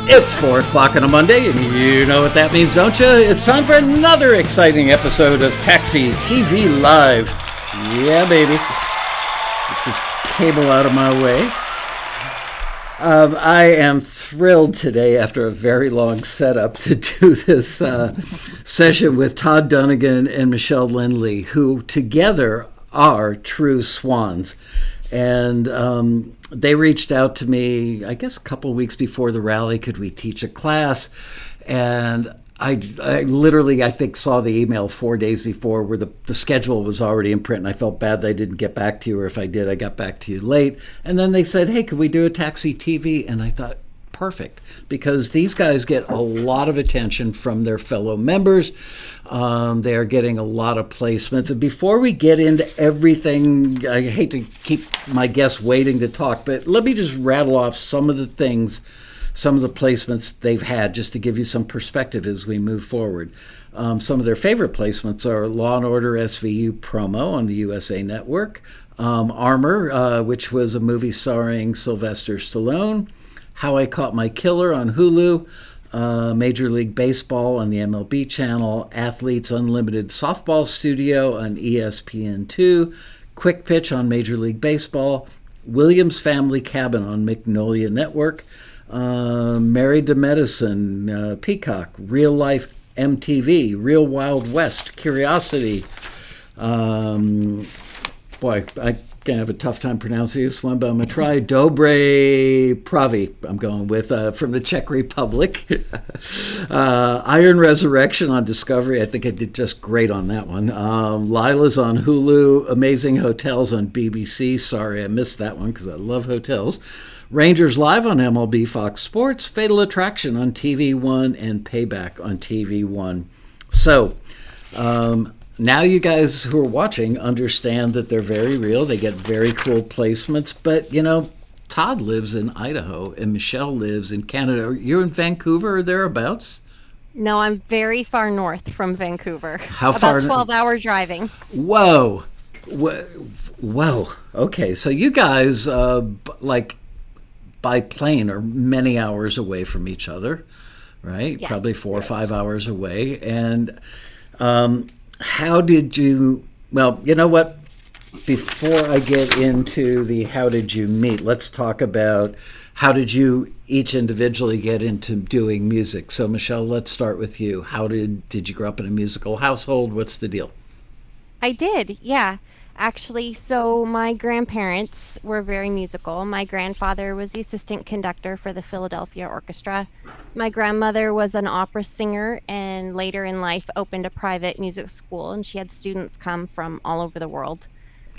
It's 4 o'clock on a Monday, and you know what that means, don't you? It's time for another exciting episode of Taxi TV Live. Yeah, baby. Get this cable out of my way. I am thrilled today, after a very long setup, to do this session with Todd Dunnigan and Michelle Lindley, who together are true swans. And they reached out to me, I guess, a couple of weeks before the rally. Could we teach a class? And I literally, I think, saw the email 4 days before where the schedule was already in print. And I felt bad that I didn't get back to you, or if I did, I got back to you late. And then they said, hey, could we do a Taxi TV? And I thought, perfect, because these guys get a lot of attention from their fellow members. They are getting a lot of placements. And before we get into everything, I hate to keep my guests waiting to talk, but let me just rattle off some of the things, some of the placements they've had, just to give you some perspective as we move forward. Some of their favorite placements are Law & Order SVU promo on the USA Network, Armor, which was a movie starring Sylvester Stallone, How I Caught My Killer on Hulu, Major League Baseball on the MLB channel, Athletes Unlimited Softball Studio on ESPN2, Quick Pitch on Major League Baseball, Williams Family Cabin on Magnolia Network, Married to Medicine, Peacock, Real Life MTV, Real Wild West, Curiosity. Boy, I can have a tough time pronouncing this one, but I'm going to try. Dobre Pravi, I'm going with, from the Czech Republic. Iron Resurrection on Discovery. I think I did just great on that one. Lila's on Hulu. Amazing Hotels on BBC. Sorry, I missed that one because I love hotels. Rangers Live on MLB Fox Sports. Fatal Attraction on TV One, and Payback on TV One. So, now you guys who are watching understand that they're very real. They get very cool placements. But, you know, Todd lives in Idaho and Michelle lives in Canada. Are you in Vancouver or thereabouts? No, I'm very far north from Vancouver. How far? About 12 hours driving. Whoa. Whoa. Okay, so you guys, like, by plane are many hours away from each other, right? Yes. Probably 4 or 5 hours away. And how did you, well, you know what? Before I get into the how did you meet, let's talk about how did you each individually get into doing music. So Michelle, let's start with you. How did you grow up in a musical household? What's the deal? I did, yeah. Actually, so my grandparents were very musical. My grandfather was the assistant conductor for the Philadelphia Orchestra. My grandmother was an opera singer and later in life opened a private music school, and she had students come from all over the world.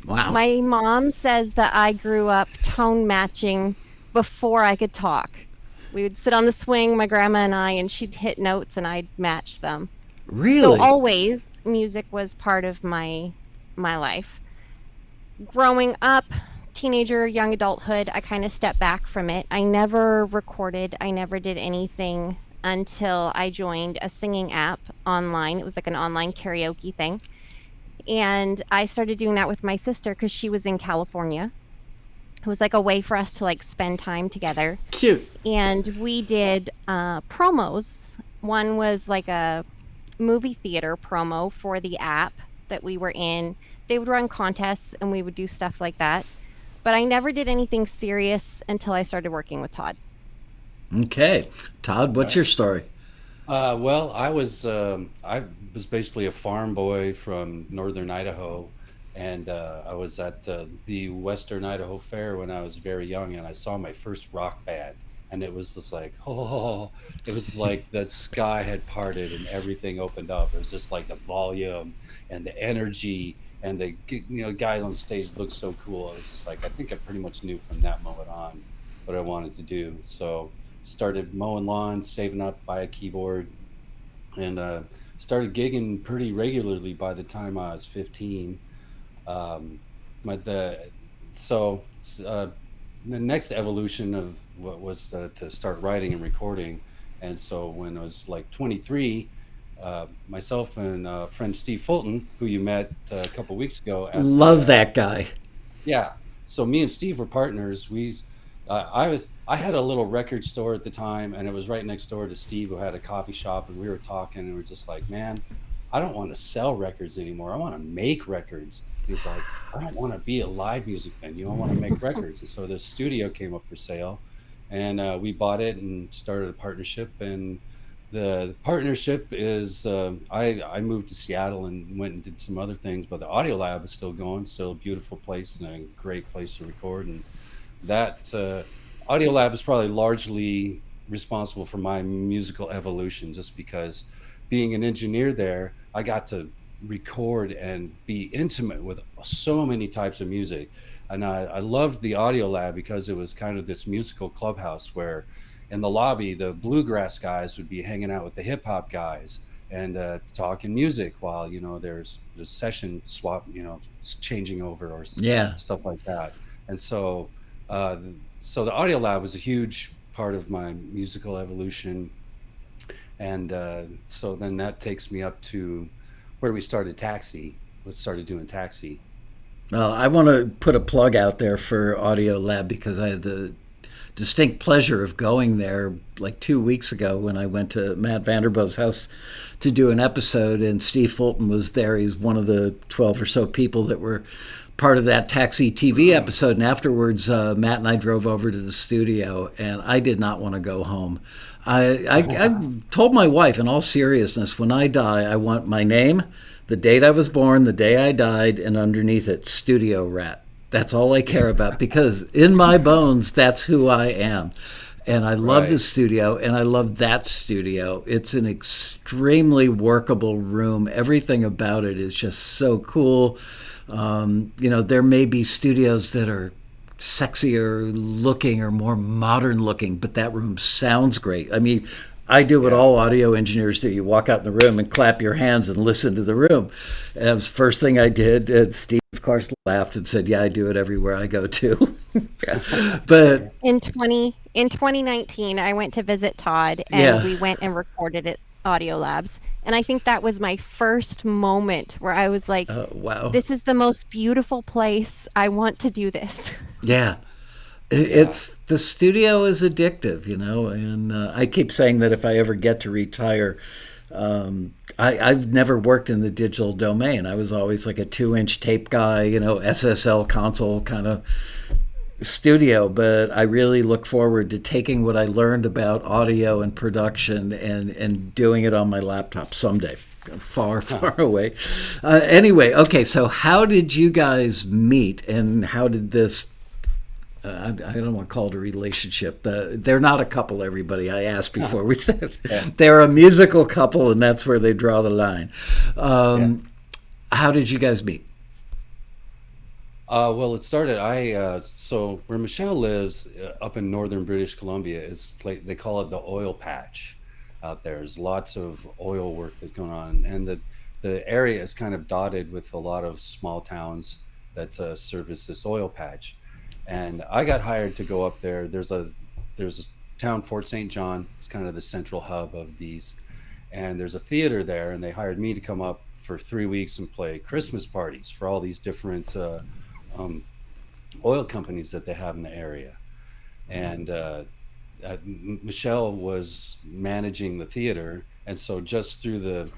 Wow. My mom says that I grew up tone matching before I could talk. We would sit on the swing, my grandma and I, and she'd hit notes and I'd match them. Really? So always music was part of my life. Growing up, teenager, young adulthood, I kind of stepped back from it. I never recorded. I never did anything until I joined a singing app online. It was like an online karaoke thing. And I started doing that with my sister because she was in California. It was like a way for us to like spend time together. Cute. And we did promos. One was like a movie theater promo for the app that we were in. They would run contests and we would do stuff like that. But I never did anything serious until I started working with Todd. Okay. Todd, what's your story? Well, I was basically a farm boy from northern Idaho, and I was at the Western Idaho Fair when I was very young, and I saw my first rock band. And it was just like, oh, it was like the sky had parted and everything opened up. It was just like the volume and the energy, and the guys on stage looked so cool. I was just like, I think I pretty much knew from that moment on what I wanted to do. So started mowing lawns, saving up, buy a keyboard, and started gigging pretty regularly by the time I was 15. The next evolution of what was to start writing and recording. And so when I was like 23, myself and friend Steve Fulton, who you met a couple weeks ago. Love that guy. Yeah. So me and Steve were partners. I I had a little record store at the time, and it was right next door to Steve, who had a coffee shop, and we were talking, and we are just like, man, I don't want to sell records anymore. I want to make records. And he's like, I don't want to be a live music venue. I want to make records. And so the studio came up for sale, and we bought it and started a partnership. And the partnership is I moved to Seattle and went and did some other things, but the audio lab is still going, still a beautiful place and a great place to record. And that audio lab is probably largely responsible for my musical evolution, just because being an engineer there, I got to record and be intimate with so many types of music. And I loved the audio lab because it was kind of this musical clubhouse where in the lobby, the bluegrass guys would be hanging out with the hip hop guys and talking music while, there's session swap, changing over or Yeah. stuff like that. And uh, so the audio lab was a huge part of my musical evolution. And so then that takes me up to where we started Taxi. We started doing Taxi. Well, I want to put a plug out there for Audio Lab because I had the distinct pleasure of going there like 2 weeks ago when I went to Matt Vanderbo's house to do an episode, and Steve Fulton was there. He's one of the 12 or so people that were part of that Taxi TV episode. And afterwards, Matt and I drove over to the studio, and I did not want to go home. I told my wife, in all seriousness, when I die, I want my name, the date I was born, the day I died, and underneath it, Studio Rat. That's all I care about because in my bones, that's who I am. And I love the studio, and I love that studio. It's an extremely workable room. Everything about it is just so cool. There may be studios that are sexier looking or more modern looking, but that room sounds great. I mean, I do what all audio engineers do. You walk out in the room and clap your hands and listen to the room. And that was the first thing I did. And Steve, of course, laughed and said, yeah, I do it everywhere I go to. But in 2019, I went to visit Todd, and we went and recorded at Audio Labs. And I think that was my first moment where I was like, wow, this is the most beautiful place. I want to do this. Yeah. It's the studio is addictive, and I keep saying that if I ever get to retire, I've never worked in the digital domain. I was always like a 2-inch tape guy, SSL console kind of studio, but I really look forward to taking what I learned about audio and production and doing it on my laptop someday. Far away. Anyway, okay, so how did you guys meet, and how did this I don't want to call it a relationship. They're not a couple, everybody. I asked before we said they're a musical couple, and that's where they draw the line. How did you guys meet? Well, it started. So where Michelle lives, up in northern British Columbia, they call it the oil patch. Out there, there's lots of oil work that's going on, and the area is kind of dotted with a lot of small towns that service this oil patch. And I got hired to go up there. There's a town, Fort St. John. It's kind of the central hub of these. And there's a theater there, and they hired me to come up for 3 weeks and play Christmas parties for all these different oil companies that they have in the area. And Michelle was managing the theater. And so just through the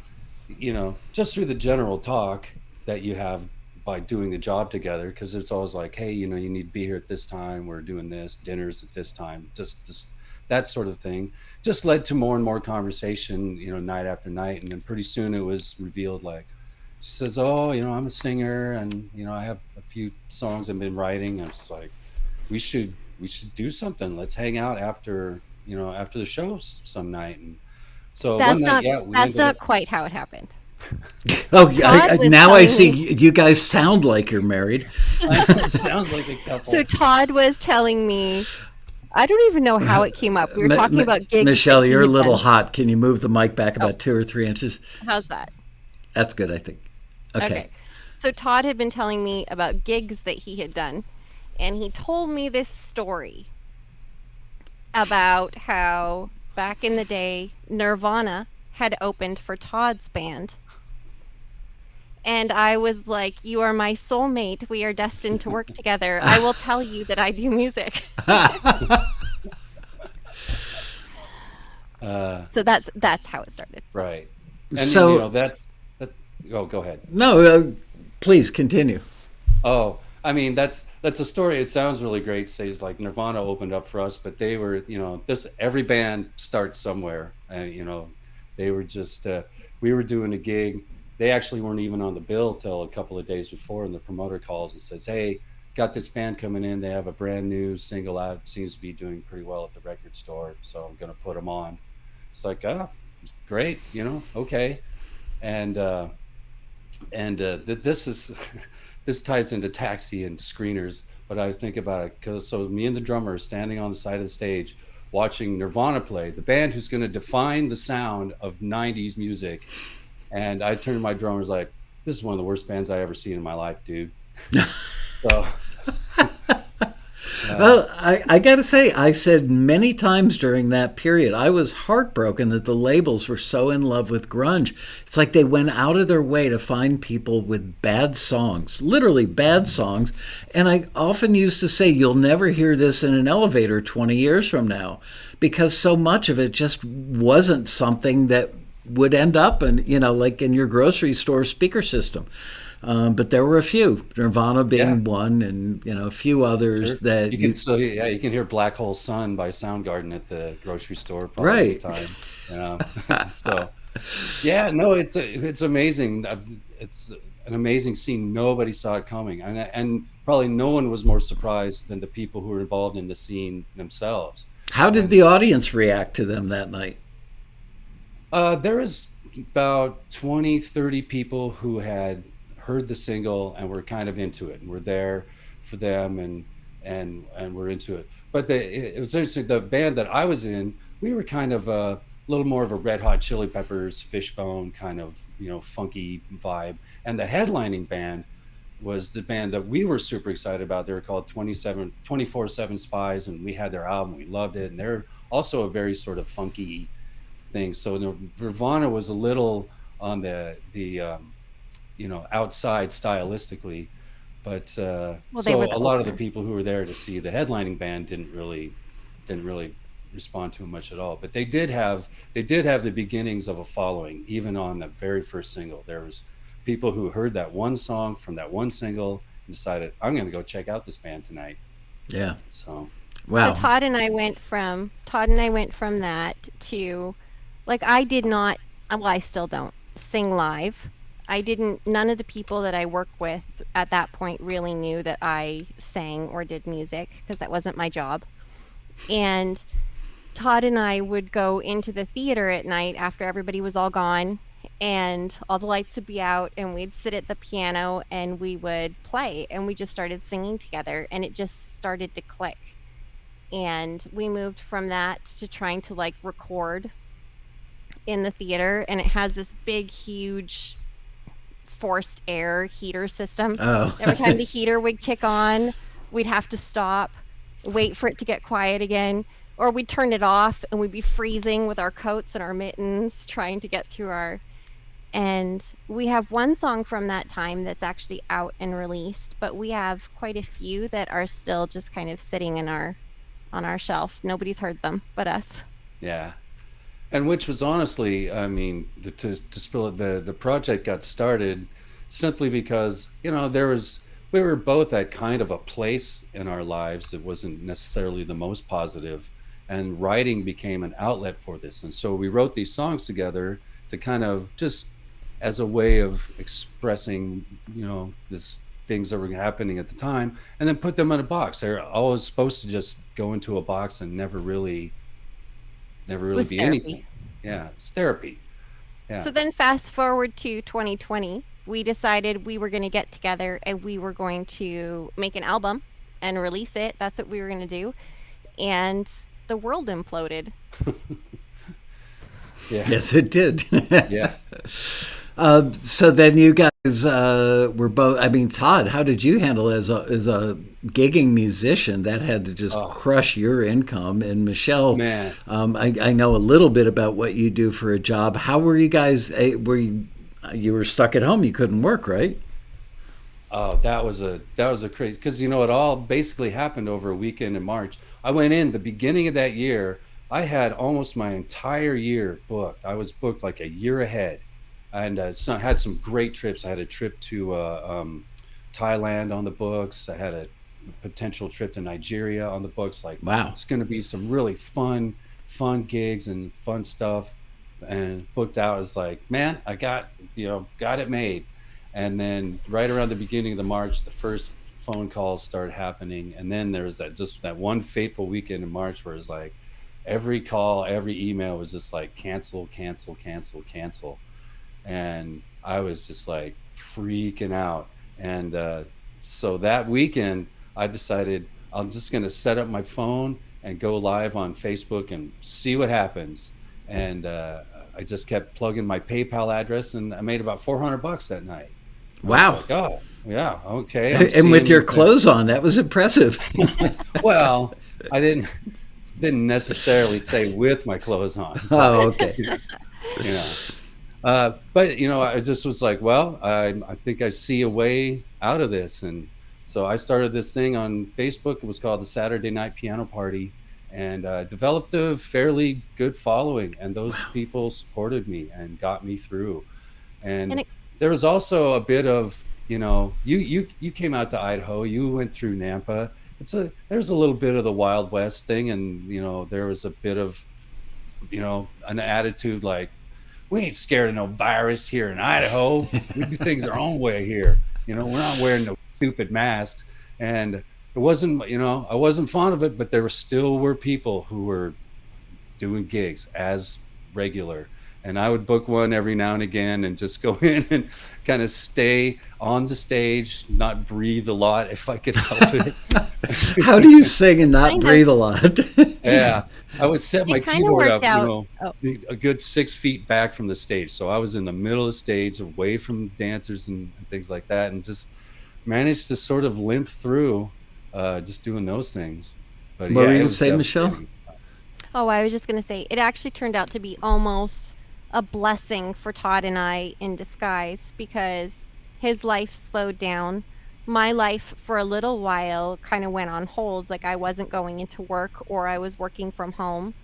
general talk that you have by doing the job together, because it's always like, hey, you need to be here at this time, we're doing this, dinners at this time, just that sort of thing just led to more and more conversation, night after night. And then pretty soon it was revealed, like, she says, oh, I'm a singer, and I have a few songs I've been writing. I was like, we should do something. Let's hang out after the shows some night. And so that's one night, that's not quite how it happened. Oh, now I see you guys sound like you're married. It sounds like a couple. So Todd was telling me, I don't even know how it came up. We were talking about gigs. Michelle, you're a little hot. Can you move the mic back about 2 or 3 inches? How's that? That's good, I think. Okay. So Todd had been telling me about gigs that he had done, and he told me this story about how back in the day, Nirvana had opened for Todd's band. And I was like, you are my soulmate. We are destined to work together. I will tell you that I do music. So that's how it started. Right. And So, that's that. Oh, go ahead. no, please continue. Oh, I mean, that's a story. It sounds really great. Says like Nirvana opened up for us, but they were, this every band starts somewhere, and they were just we were doing a gig. They actually weren't even on the bill till a couple of days before, and the promoter calls and says, "Hey, got this band coming in. They have a brand new single out. Seems to be doing pretty well at the record store, so I'm gonna put them on." It's like, great, okay, and this is this ties into Taxi and Screeners, but I think about it because so me and the drummer are standing on the side of the stage watching Nirvana play, the band who's going to define the sound of 90s music, and I turned to my drummer's like, "This is one of the worst bands I ever seen in my life, dude." So Well, I got to say, I said many times during that period, I was heartbroken that the labels were so in love with grunge. It's like they went out of their way to find people with bad songs, literally bad songs. And I often used to say, you'll never hear this in an elevator 20 years from now, because so much of it just wasn't something that would end up in, like in your grocery store speaker system. But there were a few, Nirvana being one, and a few others that you can. So you can hear "Black Hole Sun" by Soundgarden at the grocery store probably all the time. So no, it's amazing. It's an amazing scene. Nobody saw it coming, and probably no one was more surprised than the people who were involved in the scene themselves. How did the audience react to them that night? There was about 20, 30 people who had heard the single and were kind of into it, and were there for them, and we're into it. But it was interesting. The band that I was in, we were kind of a little more of a Red Hot Chili Peppers, Fishbone kind of funky vibe, and the headlining band was the band that we were super excited about. They were called 24/7 Spies, and we had their album. We loved it, and they're also a very sort of funky thing. So Nirvana was a little on the outside stylistically, but so a lot of the people who were there to see the headlining band didn't really respond to it much at all. But they did have the beginnings of a following. Even on the very first single, there was people who heard that one song from that one single and decided, "I'm going to go check out this band tonight." Yeah. So wow. So Todd and I went from that to, like, I did not, well, I still don't sing live. None of the people that I work with at that point really knew that I sang or did music, because that wasn't my job. And Todd and I would go into the theater at night after everybody was all gone and all the lights would be out, and we'd sit at the piano and we would play, and we just started singing together, and it just started to click. And we moved from that to trying to like record in the theater, and it has this big, huge forced air heater system. Oh. Every time the heater would kick on, we'd have to stop, wait for it to get quiet again, or we'd turn it off and we'd be freezing with our coats and our mittens trying to get through our. And we have one song from that time that's actually out and released, but we have quite a few that are still just kind of sitting on our shelf. Nobody's heard them but us. Yeah. And which was honestly, I mean, to spill it, the project got started simply because, we were both at kind of a place in our lives that wasn't necessarily the most positive, and writing became an outlet for this. And so we wrote these songs together to kind of just as a way of expressing, this things that were happening at the time, and then put them in a box. They're always supposed to just go into a box and never really be therapy. anything. Yeah, it's therapy. Yeah. So then fast forward to 2020, we decided we were going to get together and we were going to make an album and release it. That's what we were going to do. And the world imploded. Yeah. Yes, it did. Yeah. So then you guys were both. I mean, Todd, how did you handle as a gigging musician? That had to just crush your income. And Michelle, Man. I know a little bit about what you do for a job. How were you guys? You were stuck at home? You couldn't work, right? Oh, that was a crazy, because it all basically happened over a weekend in March. I went in the beginning of that year. I had almost my entire year booked. I was booked like a year ahead, and had some great trips. I had a trip to Thailand on the books. I had a potential trip to Nigeria on the books. Like, Wow. it's going to be some really fun gigs and fun stuff. And booked out. Is like, man, I got it made. And then right around the beginning of the March, the first phone calls started happening. And then there was that one fateful weekend in March where it's like every call, every email was just like cancel, cancel, cancel, cancel. And I was just like freaking out. And so that weekend, I decided I'm just going to set up my phone and go live on Facebook and see what happens. And I just kept plugging my PayPal address, and I made about $400 that night. I was Wow. like, oh, yeah, okay. I'm And with your seeing. clothes on, that was impressive. Well, I didn't necessarily say with my clothes on, Oh, but okay. you know. But I just was like, well, I think I see a way out of this. And so I started this thing on Facebook. It was called the Saturday Night Piano Party, and developed a fairly good following. And those people supported me and got me through. And And it there was also a bit of, you came out to Idaho, you went through Nampa. There's a little bit of the Wild West thing, and there was a bit of an attitude like, we ain't scared of no virus here in Idaho. We do things our own way here. We're not wearing no stupid masks. And it wasn't, I wasn't fond of it, but there still were people who were doing gigs as regular. And I would book one every now and again and just go in and kind of stay on the stage, not breathe a lot if I could help it. How do you sing and not kind of breathe a lot? Yeah, I would set my it kind of keyboard worked up, out. Oh, a good 6 feet back from the stage. So I was in the middle of the stage, away from dancers and things like that, and just managed to sort of limp through, just doing those things. But What were yeah, you it going to was say, Michelle? devastating. oh, I was just gonna say it actually turned out to be almost a blessing for Todd and I in disguise because his life slowed down. My life for a little while kind of went on hold, like I wasn't going into work or I was working from home.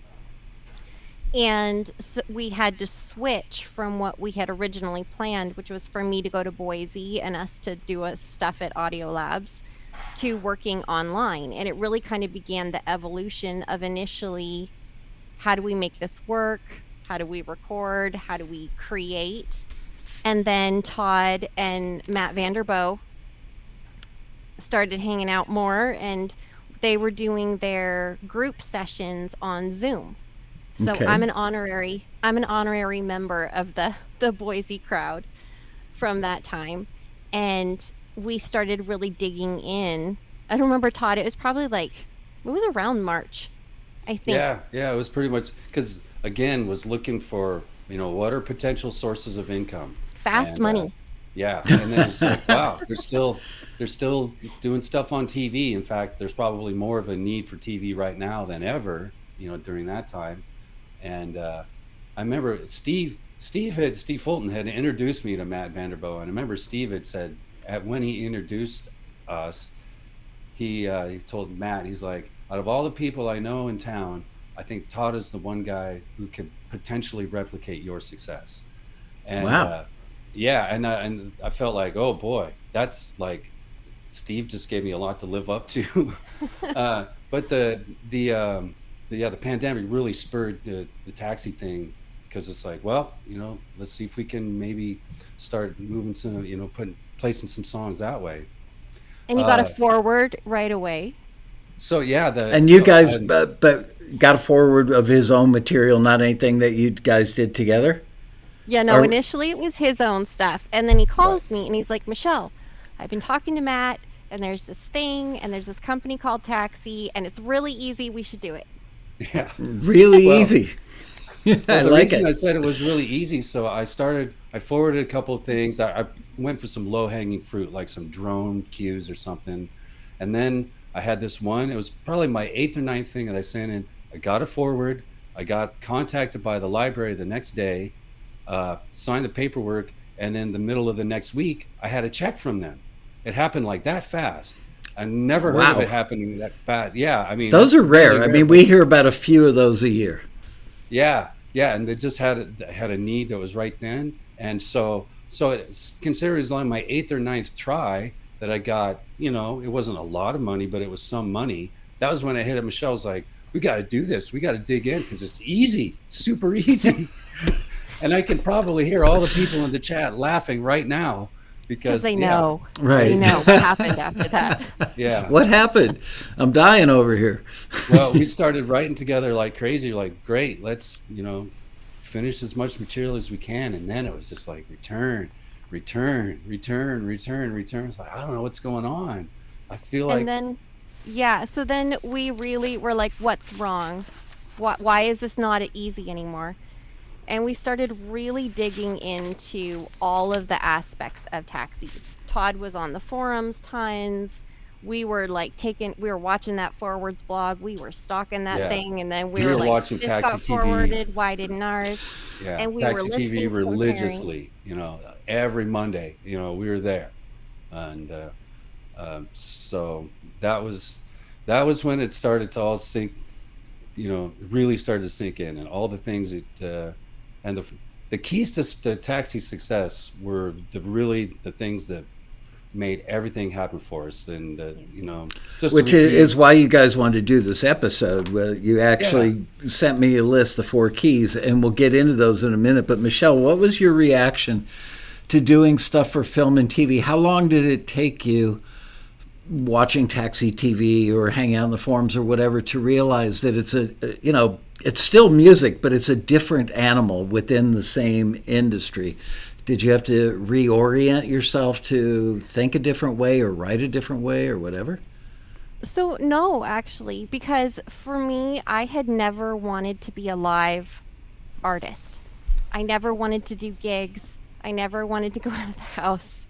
And so we had to switch from what we had originally planned, which was for me to go to Boise and us to do stuff at Audio Labs, to working online. And it really kind of began the evolution of initially, how do we make this work? How do we record? How do we create? And then Todd and Matt Vanderboe started hanging out more, and they were doing their group sessions on Zoom. So Okay. I'm an honorary member of the Boise crowd from that time. And we started really digging in. I don't remember, Todd, it was probably like it was around March, I think. Yeah, it was pretty much because, again, was looking for, what are potential sources of income. Fast And money. yeah, and then it's like, wow, they're still doing stuff on TV. In fact, there's probably more of a need for TV right now than ever, during that time. And I remember Steve Fulton had introduced me to Matt Vanderboe, and I remember Steve had said, when he introduced us, he told Matt, he's like, out of all the people I know in town, I think Todd is the one guy who could potentially replicate your success. And Wow. yeah, and I felt like, oh boy, that's like, Steve just gave me a lot to live up to. But the pandemic really spurred the taxi thing, because it's like, well, let's see if we can maybe start moving some, placing some songs that way. And you got a Uh, forward right away. so yeah, And you so guys, but got a forward of his own material, not anything that you guys did together? Yeah, no, Or initially it was his own stuff. And then he right, calls me and he's like, Michelle, I've been talking to Matt, and there's this thing, and there's this company called Taxi, and it's really easy. We should do it. yeah. really Well, easy. I Well, the like reason I it. said it was really easy, so I forwarded a couple of things. I went for some low hanging fruit, like some drone cues or something. And then I had this one, it was probably my eighth or ninth thing that I sent in. I got a forward. I got contacted by the library the next day, signed the paperwork. And then the middle of the next week, I had a check from them. It happened like that fast. I never heard of it happening that fast. Yeah, I mean, those are rare. really I mean, we hear about a few of those a year. Yeah, and they just had a need that was right then, and so it's considered as only my eighth or ninth try that I got. You know, it wasn't a lot of money, but it was some money. That was when I hit it. Michelle's like, "We got to do this. We got to dig in because it's easy, super easy." And I can probably hear all the people in the chat laughing right now because they know, right? They know what happened after that. Yeah, what happened? I'm dying over here. Well, we started writing together like crazy. Like, great, let's finish as much material as we can, and then it was just like return. It's like, I don't know what's going on. I feel like. And then, so then we really were like, what's wrong? Why is this not easy anymore? And we started really digging into all of the aspects of Taxi. Todd was on the forums tons. We were watching that Forwards blog. We were stalking that thing, and then we were like, watching this Taxi got TV. Forwarded. Why didn't ours? Yeah, and we Taxi were listening TV religiously. Every Monday. We were there, and so that was when it started to all sink. Really started to sink in, and all the things that and the keys to Taxi success were the things that made everything happen for us. And just which is why you guys wanted to do this episode. Well, you actually sent me a list of 4 keys, and we'll get into those in a minute. But Michelle, what was your reaction to doing stuff for film and TV? How long did it take you, watching Taxi TV or hanging out in the forums or whatever, to realize that it's it's still music, but it's a different animal within the same industry? Did you have to reorient yourself to think a different way or write a different way or whatever? So no, actually, because for me, I had never wanted to be a live artist. I never wanted to do gigs. I never wanted to go out of the house.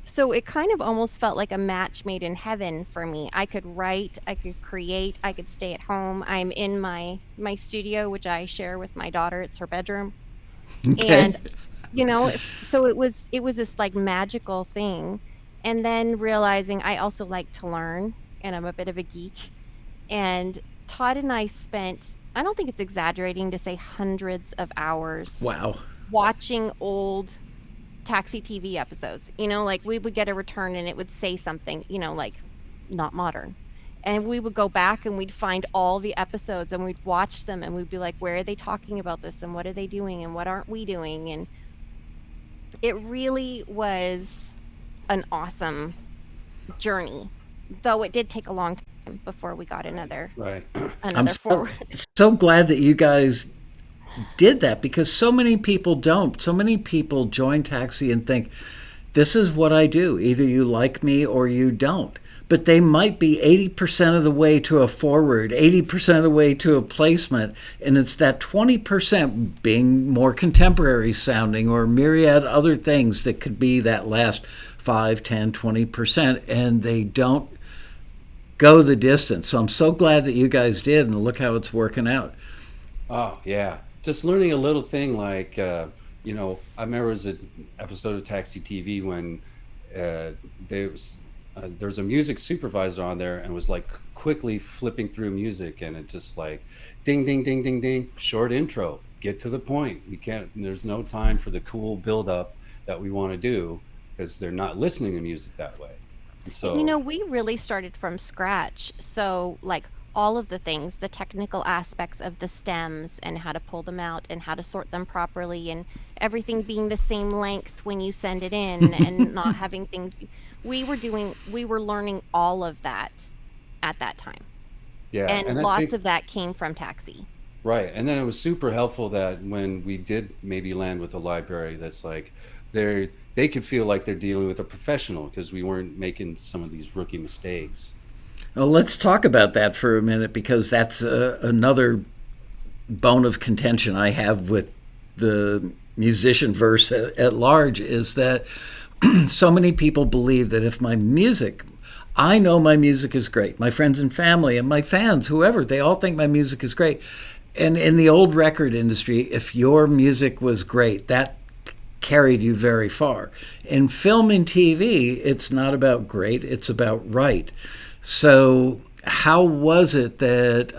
So it kind of almost felt like a match made in heaven for me. I could write, I could create, I could stay at home. I'm in my studio, which I share with my daughter. It's her bedroom. Okay. And so it was this like magical thing. And then realizing I also like to learn, and I'm a bit of a geek. And Todd and I spent, I don't think it's exaggerating to say, hundreds of hours. Wow. Watching old Taxi TV episodes. Like we would get a return and it would say something, like not modern. And we would go back and we'd find all the episodes and we'd watch them and we'd be like, where are they talking about this, and what are they doing, and what aren't we doing? And it really was an awesome journey, though it did take a long time before we got another forward. So glad that you guys did that, because so many people don't. So many people join Taxi and think, this is what I do. Either you like me or you don't. But they might be 80% of the way to a forward, 80% of the way to a placement, and it's that 20% being more contemporary sounding or myriad other things that could be that last 5, 10, 20%, and they don't go the distance. So I'm so glad that you guys did, and look how it's working out. Oh, yeah. Just learning a little thing like, I remember it was an episode of Taxi TV when there's a music supervisor on there and was like quickly flipping through music, and it just like ding, ding, ding, ding, ding, short intro, get to the point. There's no time for the cool build up that we want to do, because they're not listening to music that way. And so, we really started from scratch. So like all of the things, the technical aspects of the stems and how to pull them out and how to sort them properly, and everything being the same length when you send it in and not having things. We were learning all of that at that time. Yeah. And lots of that came from Taxi. Right. And then it was super helpful that when we did maybe land with a library that's like, they could feel like they're dealing with a professional, because we weren't making some of these rookie mistakes. Well, let's talk about that for a minute, because that's another bone of contention I have with the musician verse at large, is that so many people believe that if I know my music is great, my friends and family and my fans, whoever, they all think my music is great. And in the old record industry, if your music was great, that carried you very far. In film and TV, it's not about great, it's about right. So how was it that,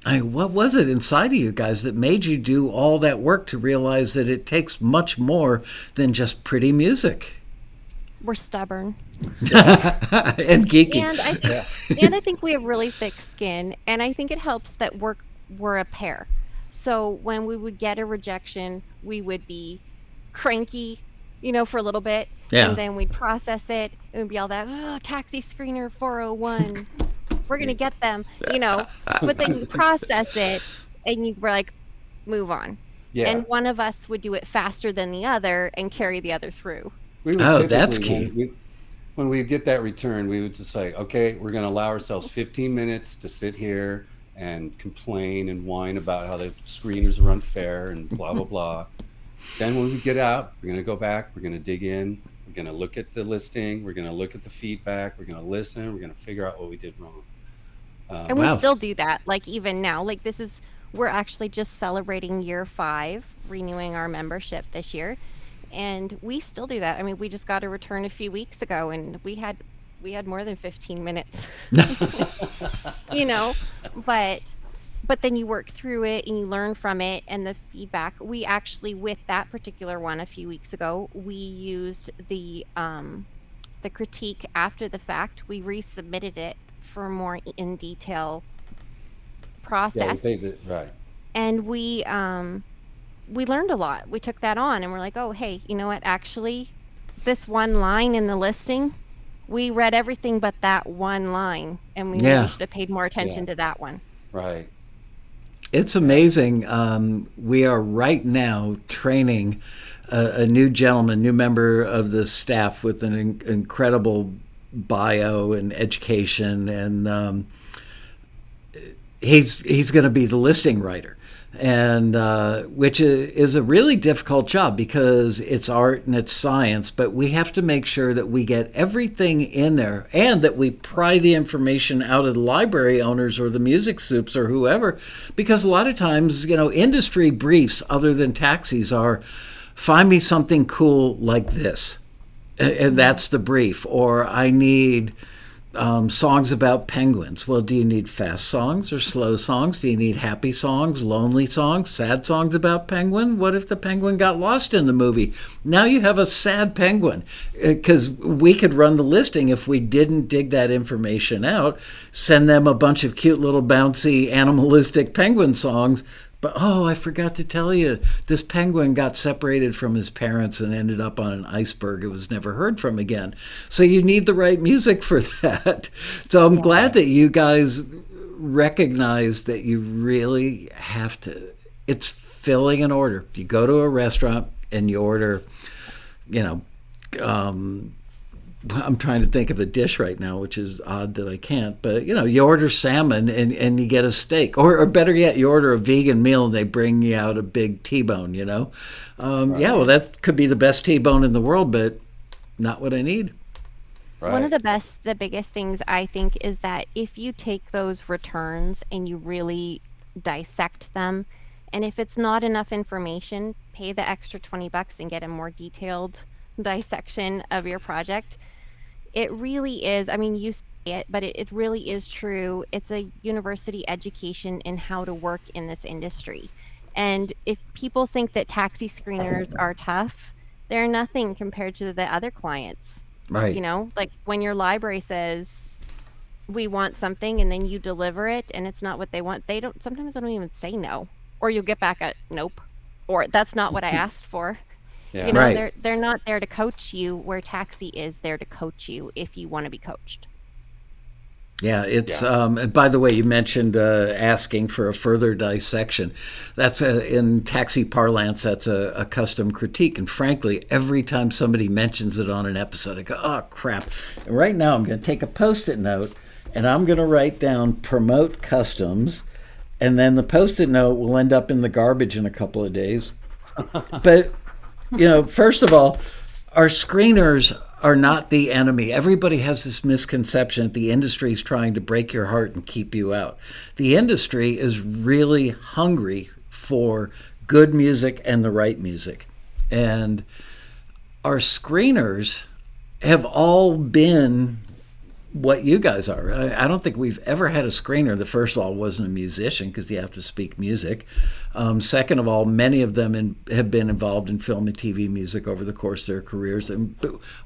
what was it inside of you guys that made you do all that work to realize that it takes much more than just pretty music? We're stubborn. And geeky. And I think we have really thick skin. And I think it helps that we're a pair. So when we would get a rejection, we would be cranky, for a little bit. Yeah. And then we'd process it. It would be all that, taxi screener 401. We're going to get them, But then you process it and you were like, move on. Yeah. And one of us would do it faster than the other and carry the other through. That's key. When we get that return, we would just say, okay, we're going to allow ourselves 15 minutes to sit here and complain and whine about how the screeners are unfair and blah, blah, blah. Then when we get out, we're going to go back, we're going to dig in, we're going to look at the listing, we're going to look at the feedback, we're going to listen, we're going to figure out what we did wrong. And we still do that, like even now. Like we're actually just celebrating year 5, renewing our membership this year. And we still do that. I mean, we just got a return a few weeks ago, and we had more than 15 minutes, but then you work through it and you learn from it and the feedback. We actually, with that particular one a few weeks ago, we used the critique after the fact. We resubmitted it for more in detail process. Yeah, right. And we learned a lot. We took that on and we're like, oh, hey, you know what? Actually, this one line in the listing, we read everything but that one line, and we maybe should have paid more attention to that one. Right. It's amazing. We are right now training a new member of the staff with an incredible bio and education, and he's going to be the listing writer. And which is a really difficult job because it's art and it's science, but we have to make sure that we get everything in there and that we pry the information out of the library owners or the music soups or whoever, because a lot of times, industry briefs other than taxis are, find me something cool like this, and that's the brief. Or I need songs about penguins. Well, do you need fast songs or slow songs? Do you need happy songs, lonely songs, sad songs about penguin? What if the penguin got lost in the movie? Now you have a sad penguin, because we could run the listing if we didn't dig that information out, send them a bunch of cute little bouncy animalistic penguin songs. But, I forgot to tell you, this penguin got separated from his parents and ended up on an iceberg. It was never heard from again. So you need the right music for that. So I'm glad that you guys recognize that you really have to, it's filling an order. You go to a restaurant and you order, I'm trying to think of a dish right now, which is odd that I can't. But, you order salmon and you get a steak. Or better yet, you order a vegan meal and they bring you out a big T-bone, Right. Yeah, well, that could be the best T-bone in the world, but not what I need. Right. One of the biggest things I think is that if you take those returns and you really dissect them, and if it's not enough information, pay the extra $20 and get a more detailed dissection of your project. It really is, you say it, but it really is true. It's a university education in how to work in this industry. And if people think that taxi screeners are tough, they're nothing compared to the other clients. Right. Like when your library says, we want something, and then you deliver it and it's not what they want, sometimes they don't even say no. Or you'll get back a nope. Or that's not what I asked for. Yeah. Right. They're not there to coach you, where taxi is there to coach you if you want to be coached. Yeah, it's by the way, you mentioned asking for a further dissection. That's in taxi parlance, that's a custom critique. And frankly, every time somebody mentions it on an episode, I go, oh, crap. And right now I'm going to take a Post-it note and I'm going to write down promote customs. And then the Post-it note will end up in the garbage in a couple of days. But first of all, our screeners are not the enemy. Everybody has this misconception that the industry is trying to break your heart and keep you out. The industry is really hungry for good music and the right music. And our screeners have all been what you guys are. I don't think we've ever had a screener that, first of all, wasn't a musician, because you have to speak music. Second of all, many of them have been involved in film and TV music over the course of their careers. And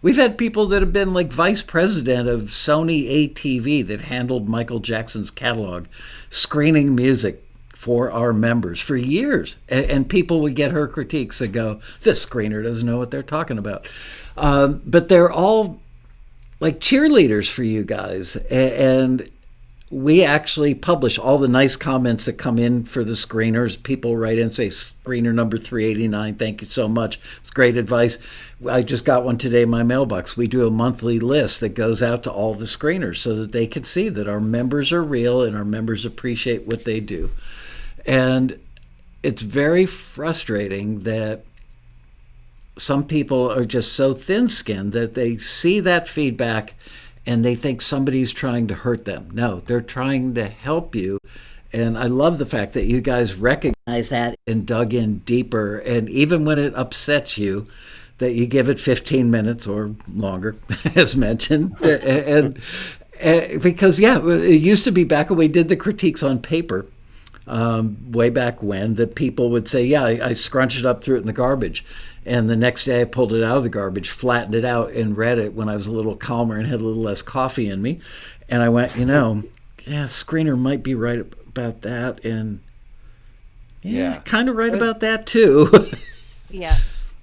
we've had people that have been like vice president of Sony ATV that handled Michael Jackson's catalog, screening music for our members for years. And people would get her critiques and go, this screener doesn't know what they're talking about. But they're all like cheerleaders for you guys. And we actually publish all the nice comments that come in for the screeners. People write in and say, screener number 389, thank you so much. It's great advice. I just got one today in my mailbox. We do a monthly list that goes out to all the screeners so that they can see that our members are real and our members appreciate what they do. And it's very frustrating that some people are just so thin-skinned that they see that feedback and they think somebody's trying to hurt them. No, they're trying to help you. And I love the fact that you guys recognize that and dug in deeper. And even when it upsets you, that you give it 15 minutes or longer, as mentioned. and because, yeah, it used to be back when we did the critiques on paper, way back when, that people would say, yeah, I scrunched it up, threw it in the garbage. And the next day I pulled it out of the garbage, flattened it out, and read it when I was a little calmer and had a little less coffee in me. And I went, yeah, screener might be right about that. And yeah. Kind of right about that too. Yeah.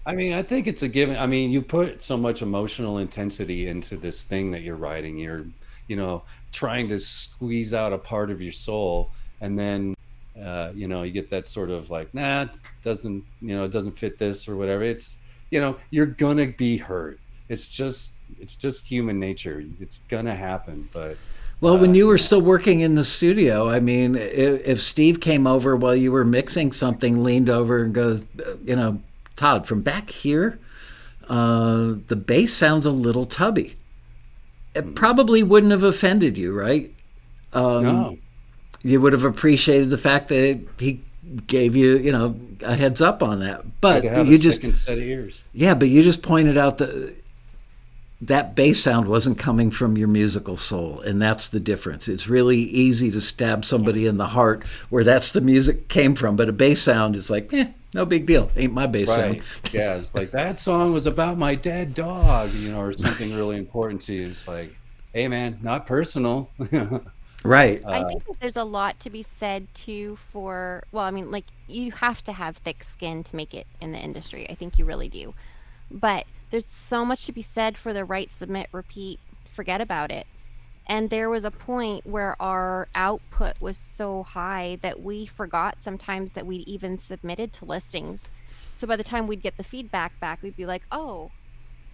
I mean, I think it's a given. I mean, you put so much emotional intensity into this thing that you're writing. You're, trying to squeeze out a part of your soul. And then, you get that sort of like, nah, it doesn't fit this or whatever. It's, you're gonna be hurt. It's just human nature. It's gonna happen. But well, when you were still working in the studio, I mean, if Steve came over while you were mixing something, leaned over and goes, Todd, from back here, the bass sounds a little tubby. It probably wouldn't have offended you, right? No. You would have appreciated the fact that he gave you, a heads up on that. But you just second set of ears. Yeah, but you just pointed out that bass sound wasn't coming from your musical soul, and that's the difference. It's really easy to stab somebody in the heart where that's the music came from, but a bass sound is like, no big deal. Ain't my bass sound. Yeah, it's like that song was about my dead dog, or something really important to you. It's like, hey man, not personal. Right. I think that there's a lot to be said too for, well, I mean, like, you have to have thick skin to make it in the industry. I think you really do. But there's so much to be said for the write, submit, repeat, forget about it. And there was a point where our output was so high that we forgot sometimes that we'd even submitted to listings. So by the time we'd get the feedback back, we'd be like, oh,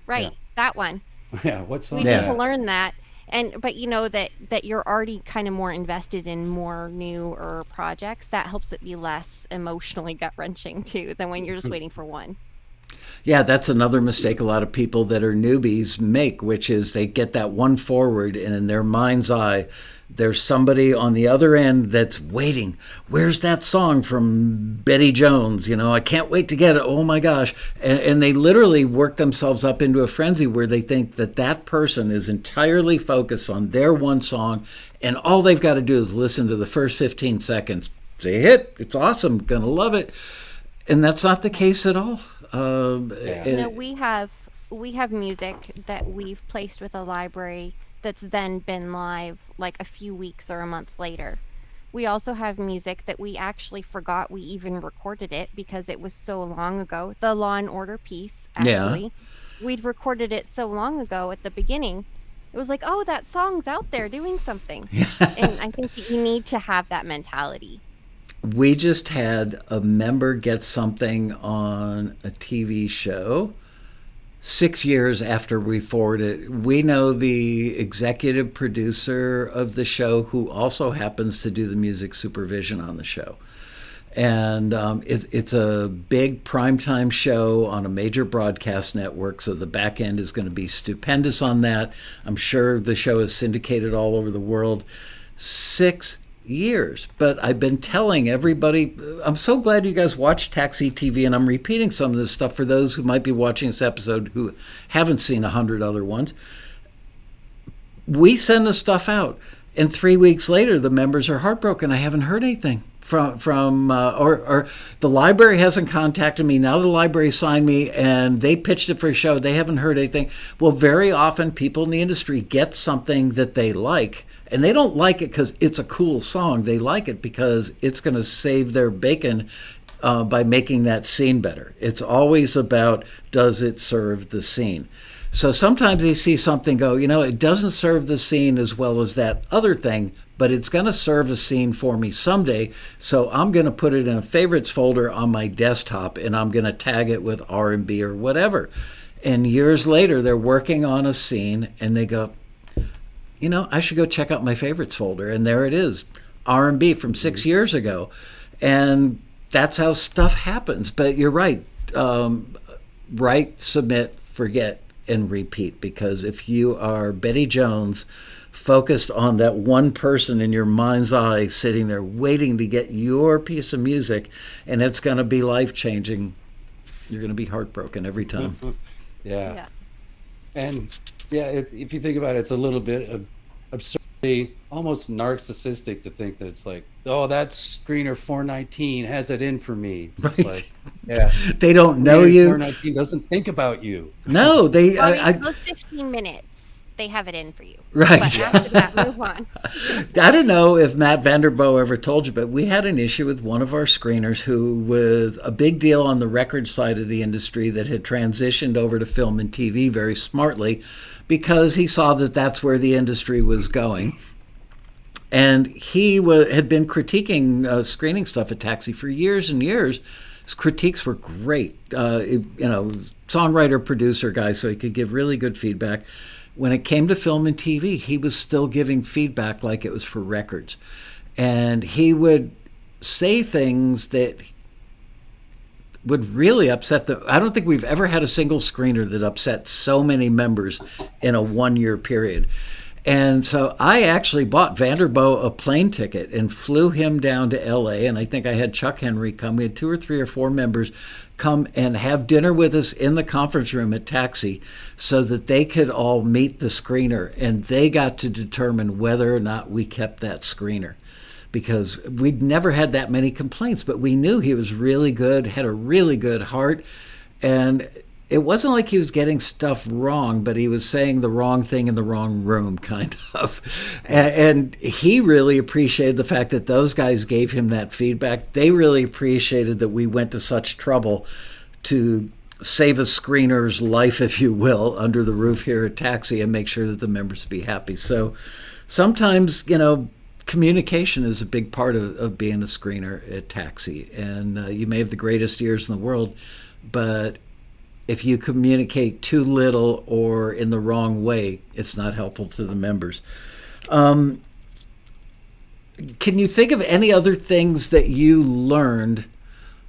right, that one. Yeah, what song? We need to learn that. But that you're already kind of more invested in more newer projects. That helps it be less emotionally gut-wrenching too than when you're just waiting for one. Yeah, that's another mistake a lot of people that are newbies make, which is they get that one forward, and in their mind's eye, there's somebody on the other end that's waiting. Where's that song from Betty Jones? I can't wait to get it. Oh my gosh. And they literally work themselves up into a frenzy where they think that person is entirely focused on their one song, and all they've got to do is listen to the first 15 seconds. Say, hit, it's awesome, gonna love it. And that's not the case at all. We have music that we've placed with a library that's then been live like a few weeks or a month later. We also have music that we actually forgot we even recorded it because it was so long ago. The Law and Order piece, actually. Yeah. We'd recorded it so long ago at the beginning. It was like, oh, that song's out there doing something. And I think that you need to have that mentality. We just had a member get something on a TV show 6 years after we forwarded it. We know the executive producer of the show, who also happens to do the music supervision on the show. And it's a big primetime show on a major broadcast network, so the back end is going to be stupendous on that. I'm sure the show is syndicated all over the world. 6 years. But I've been telling everybody, I'm so glad you guys watch Taxi TV, and I'm repeating some of this stuff for those who might be watching this episode who haven't seen 100 other ones. We send the stuff out, and 3 weeks later, the members are heartbroken. I haven't heard anything from or the library hasn't contacted me. Now the library signed me and they pitched it for a show. They haven't heard anything. Well, very often people in the industry get something that they like, and they don't like it because it's a cool song. They like it because it's going to save their bacon by making that scene better. It's always about, does it serve the scene? So sometimes they see something, go, it doesn't serve the scene as well as that other thing, but it's going to serve a scene for me someday. So I'm going to put it in a favorites folder on my desktop, and I'm going to tag it with R&B or whatever. And years later, they're working on a scene, and they go, I should go check out my favorites folder. And there it is, R&B from 6 years ago. And that's how stuff happens. But you're right. Write, submit, forget, and repeat. Because if you are Betty Jones, focused on that one person in your mind's eye sitting there waiting to get your piece of music, and it's going to be life-changing, you're going to be heartbroken every time. Yeah. And if you think about it, it's a little bit absurdly, almost narcissistic to think that it's like, oh, that screener 419 has it in for me. It's like, they don't know you. 419 doesn't think about you. No, they. Those 15 minutes, they have it in for you. Right. But after that, move on. I don't know if Matt Vanderboe ever told you, but we had an issue with one of our screeners who was a big deal on the record side of the industry that had transitioned over to film and TV very smartly because he saw that that's where the industry was going. And he had been critiquing screening stuff at Taxi for years and years. His critiques were great. Songwriter, producer guy, so he could give really good feedback. When it came to film and TV, he was still giving feedback like it was for records. And he would say things that would really upset them. I don't think we've ever had a single screener that upset so many members in a 1 year period. And so I actually bought Vanderboe a plane ticket and flew him down to LA. And I think I had Chuck Henry come. We had 2 or 3 or 4 members come and have dinner with us in the conference room at Taxi so that they could all meet the screener. And they got to determine whether or not we kept that screener, because we'd never had that many complaints, but we knew he was really good, had a really good heart. And it wasn't like he was getting stuff wrong, but he was saying the wrong thing in the wrong room, kind of. And he really appreciated the fact that those guys gave him that feedback. They really appreciated that we went to such trouble to save a screener's life, if you will, under the roof here at Taxi and make sure that the members be happy. So sometimes, communication is a big part of being a screener at Taxi. And you may have the greatest ears in the world, but if you communicate too little or in the wrong way, it's not helpful to the members. Can you think of any other things that you learned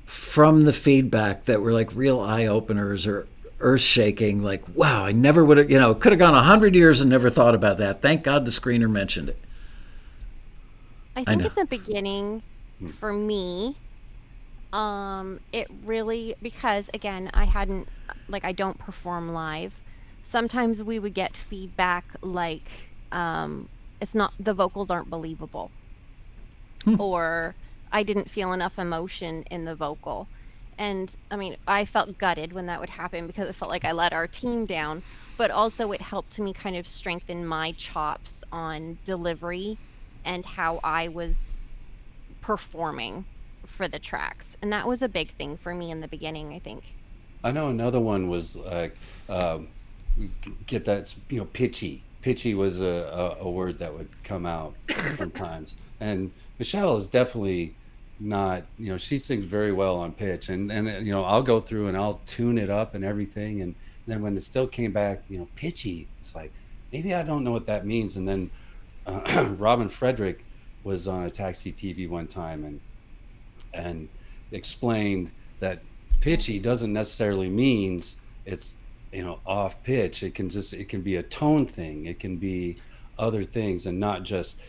from the feedback that were like real eye-openers or earth-shaking? Like, wow, I never would have, could have gone 100 years and never thought about that. Thank God the screener mentioned it. I think at the beginning, for me, it really, because again, I don't perform live. Sometimes we would get feedback like, the vocals aren't believable, or I didn't feel enough emotion in the vocal. And I felt gutted when that would happen because it felt like I let our team down, but also it helped me kind of strengthen my chops on delivery and how I was performing for the tracks. And that was a big thing for me in the beginning, I think. I know another one was like, get that, pitchy. Pitchy was a word that would come out sometimes. And Michelle is definitely not, she sings very well on pitch. And I'll go through and I'll tune it up and everything. And then when it still came back, pitchy, it's like, maybe I don't know what that means. And then Robin Frederick was on a Taxi TV one time and explained that pitchy doesn't necessarily means it's off pitch. It can be a tone thing. It can be other things and not just,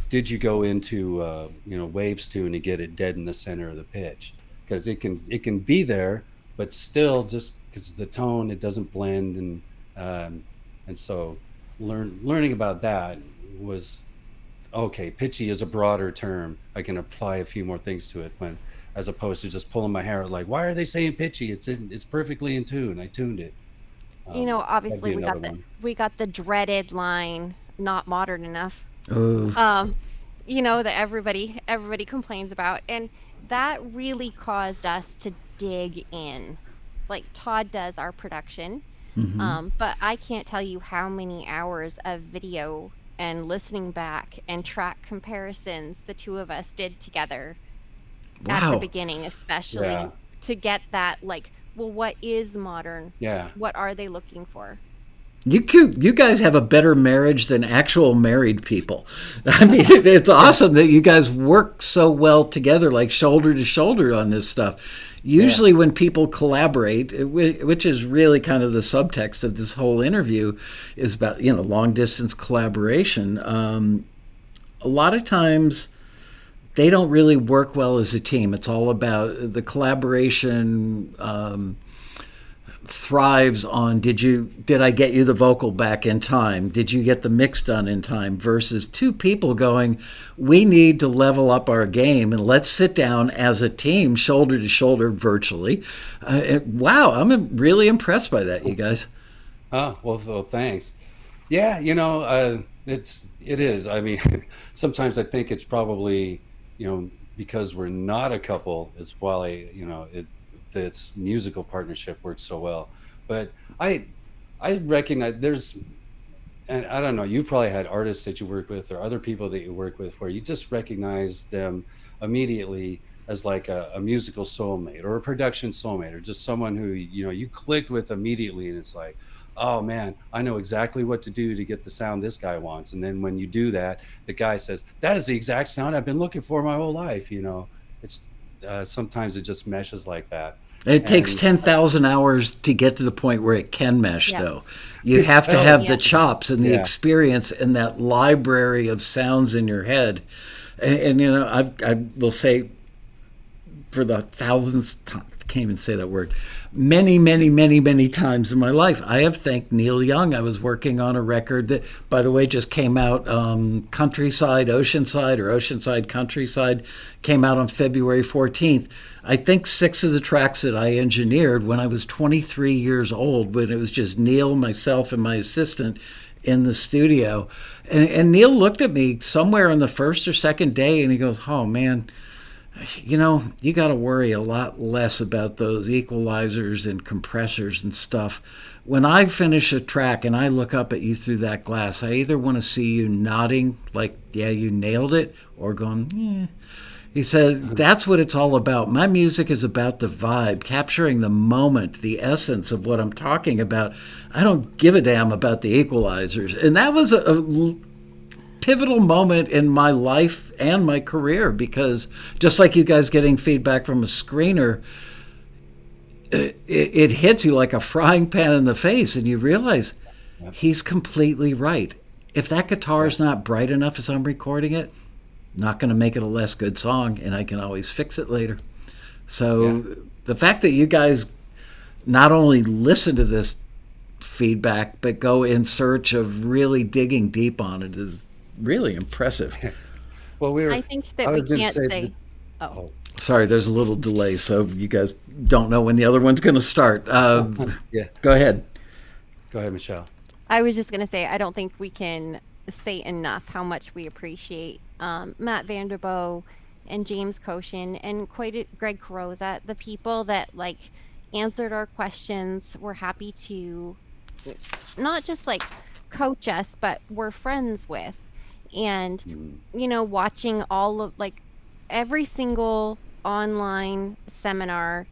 did you go into waves tune to get it dead in the center of the pitch? Because it can be there, but still, just because the tone, it doesn't blend. And so learning about that was, okay, pitchy is a broader term. I can apply a few more things to it, when as opposed to just pulling my hair out, like, why are they saying pitchy? It's perfectly in tune. I tuned it. That'd Obviously be another one. we got the dreaded line, not modern enough. Oh, Um, that everybody complains about, and that really caused us to dig in. Like Todd does our production, but I can't tell you how many hours of video and listening back and track comparisons the two of us did together at the wow. beginning, Yeah. especially to get that, like, well, what is modern? Yeah. What are they looking for? You guys have a better marriage than actual married people. I mean, it's awesome that you guys work so well together, like shoulder to shoulder on this stuff. Usually, when people collaborate, which is really kind of the subtext of this whole interview, is about long distance collaboration. A lot of times, they don't really work well as a team. It's all about the collaboration. Thrives on did I get you the vocal back in time? Did you get the mix done in time? Versus two people going, we need to level up our game and let's sit down as a team, shoulder to shoulder, virtually. Wow, I'm really impressed by that, you guys. Oh, well, thanks. Yeah, it is. I mean, sometimes I think it's probably, because we're not a couple, is why, this musical partnership works so well. But I recognize and I don't know, you've probably had artists that you work with or other people that you work with where you just recognize them immediately as like a musical soulmate or a production soulmate, or just someone who, you clicked with immediately, and it's like, oh man, I know exactly what to do to get the sound this guy wants. And then when you do that, the guy says, that is the exact sound I've been looking for my whole life. It's sometimes it just meshes like that. It takes And 10,000 hours to get to the point where it can mesh, Yeah. though. You have to Oh, have the Yeah. chops and the yeah, experience and that library of sounds in your head. And I will say, for the thousandth time, can't even say that word, many, many, many, many times in my life, I have thanked Neil Young. I was working on a record that, by the way, just came out, Countryside, Oceanside, or Oceanside, Countryside, came out on February 14th. I think 6 of the tracks that I engineered when I was 23 years old, when it was just Neil, myself, and my assistant in the studio. And Neil looked at me somewhere on the first or second day, and he goes, oh, man, you got to worry a lot less about those equalizers and compressors and stuff. When I finish a track and I look up at you through that glass, I either want to see you nodding like, yeah, you nailed it, or going, eh. He said, that's what it's all about. My music is about the vibe, capturing the moment, the essence of what I'm talking about. I don't give a damn about the equalizers. And that was a pivotal moment in my life and my career, because just like you guys getting feedback from a screener, it hits you like a frying pan in the face, and you realize he's completely right. If that guitar is not bright enough as I'm recording it, not going to make it a less good song, and I can always fix it later. So the fact that you guys not only listen to this feedback but go in search of really digging deep on it is really impressive. well, I think that I we was gonna can't say say. that- Oh, Sorry, there's a little delay, so you guys don't know when the other one's going to start. yeah, Go ahead. go ahead, Michelle. I was just gonna say, I don't think we can say enough how much we appreciate Matt Vanderbo and James Koshin and Greg Carosa, the people that like answered our questions. We're happy to not just like coach us, but we're friends with. And watching all of like every single online seminar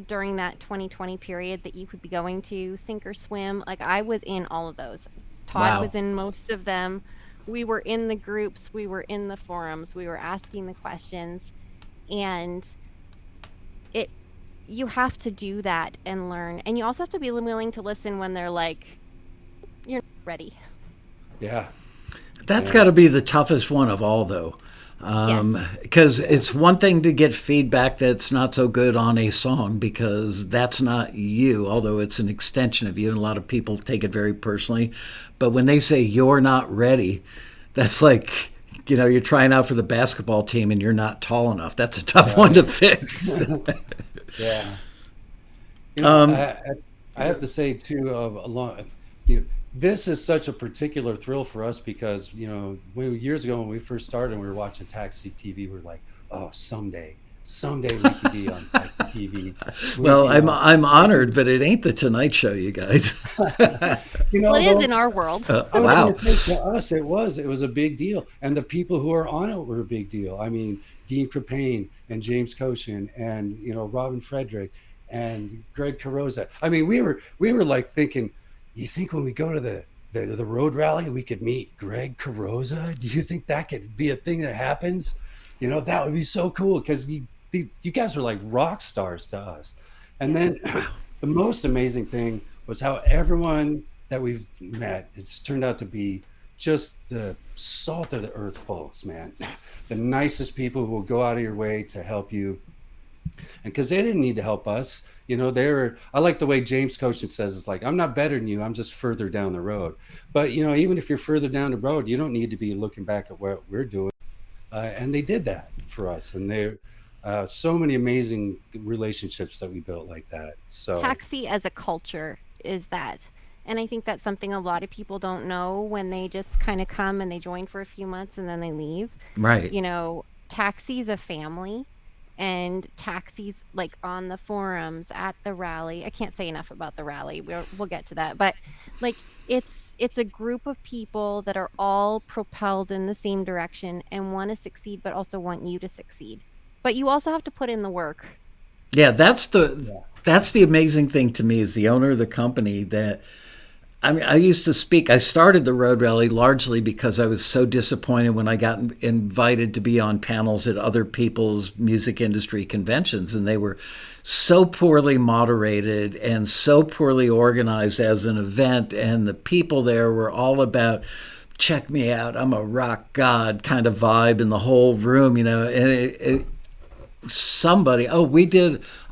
during that 2020 period that you could be going to, sink or swim, like I was in all of those. Todd Wow. was in most of them. We were in the groups, we were in the forums, we were asking the questions, and you have to do that and learn. And you also have to be willing to listen when they're like, you're not ready. Yeah, That's got to be the toughest one of all, though. Because it's one thing to get feedback that's not so good on a song because that's not you, although it's an extension of you, and a lot of people take it very personally. But when they say you're not ready, that's like, you're trying out for the basketball team and you're not tall enough. That's a tough one to fix. Yeah. I have to say too, this is such a particular thrill for us because, years ago when we first started and we were watching Taxi TV, we were like, oh, someday we could be on Taxi TV. Well, I'm honored, but it ain't the Tonight Show, you guys. Well, it is in our world. Wow. To us, it was a big deal. And the people who are on it were a big deal. I mean, Dean Kripane and James Koshin and, Robin Frederick and Greg Carrozza. I mean, we were like thinking, you think when we go to the road rally, we could meet Greg Carrozza? Do you think that could be a thing that happens? That would be so cool because you guys are like rock stars to us. And then the most amazing thing was how everyone that we've met, it's turned out to be just the salt of the earth folks, man. The nicest people who will go out of your way to help you. And because they didn't need to help us, I like the way James Koshin says, it's like, I'm not better than you, I'm just further down the road. But, even if you're further down the road, you don't need to be looking back at what we're doing. And they did that for us. And there so many amazing relationships that we built like that. So Taxi as a culture is that. And I think that's something a lot of people don't know when they just kind of come and they join for a few months and then they leave. Right. Taxi's a family. And Taxi's like on the forums at the rally. I can't say enough about the rally. We'll get to that. But like it's a group of people that are all propelled in the same direction and want to succeed, but also want you to succeed. But you also have to put in the work. Yeah, that's the amazing thing to me as the owner of the company that I started the Road Rally largely because I was so disappointed when I got invited to be on panels at other people's music industry conventions, and they were so poorly moderated and so poorly organized as an event, and the people there were all about, check me out, I'm a rock god kind of vibe in the whole room, and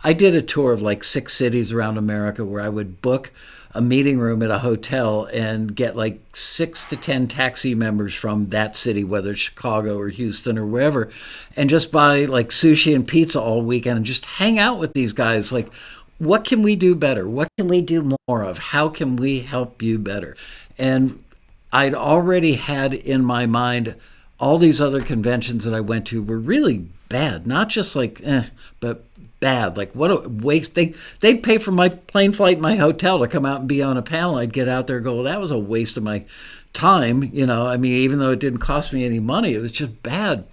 I did a tour of like 6 cities around America where I would book a meeting room at a hotel and get like 6 to 10 taxi members from that city, whether it's Chicago or Houston or wherever, and just buy like sushi and pizza all weekend and just hang out with these guys. Like, what can we do better? What can we do more of? How can we help you better? And I'd already had in my mind all these other conventions that I went to were really bad, not just like, but bad. Like, what a waste. They'd pay for my plane flight and my hotel to come out and be on a panel. I'd get out there and go, well, that was a waste of my time. Even though it didn't cost me any money, it was just bad.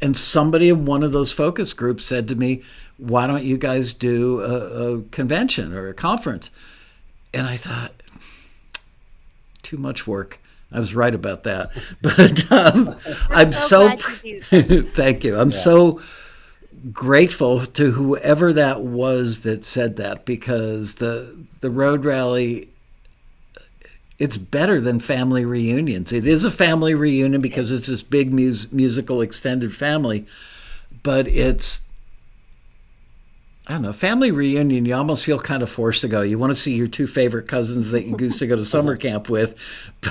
And somebody in one of those focus groups said to me, why don't you guys do a convention or a conference? And I thought, too much work. I was right about that. But I'm so thank you. I'm so grateful to whoever that was that said that, because the road rally, it's better than family reunions. It is a family reunion because it's this big musical extended family, but it's, I don't know, family reunion, you almost feel kind of forced to go. You want to see your 2 favorite cousins that you used to go to summer camp with,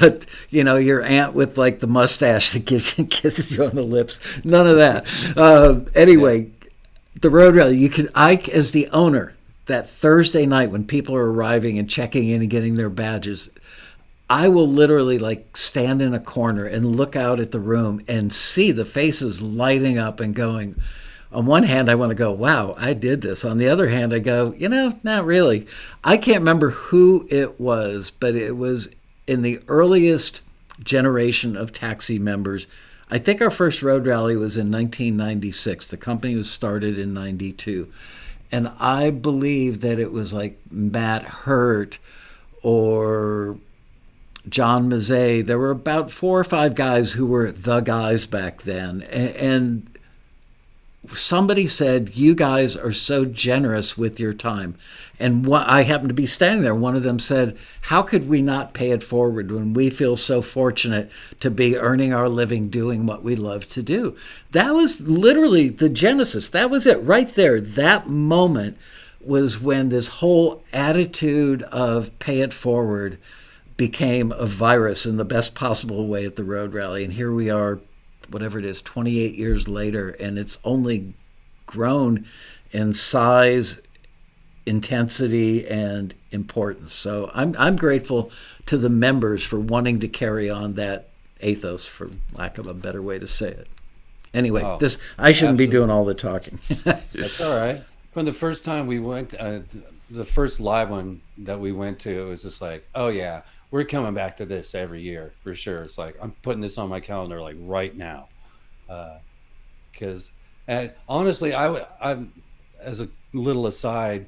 but, your aunt with like the mustache that kisses you on the lips. None of that. Anyway, the road rally, as the owner, that Thursday night when people are arriving and checking in and getting their badges, I will literally like stand in a corner and look out at the room and see the faces lighting up and going, on one hand, I want to go, wow, I did this. On the other hand, I go, not really. I can't remember who it was, but it was in the earliest generation of taxi members. I think our first road rally was in 1996. The company was started in 92. And I believe that it was like Matt Hurt or John Mazzei. There were about 4 or 5 guys who were the guys back then. And somebody said, "You guys are so generous with your time." And I happened to be standing there. One of them said, "How could we not pay it forward when we feel so fortunate to be earning our living doing what we love to do?" That was literally the genesis. That was it right there. That moment was when this whole attitude of pay it forward became a virus in the best possible way at the Road Rally. And here we are, whatever it is, 28 years later, and it's only grown in size, intensity, and importance. So I'm grateful to the members for wanting to carry on that ethos, for lack of a better way to say it. Anyway, I shouldn't be doing all the talking. That's all right. From the first time we went, the first live one that we went to, it was just like, oh yeah, we're coming back to this every year for sure. It's like, I'm putting this on my calendar like right now. Because, and honestly, I'm, as a little aside,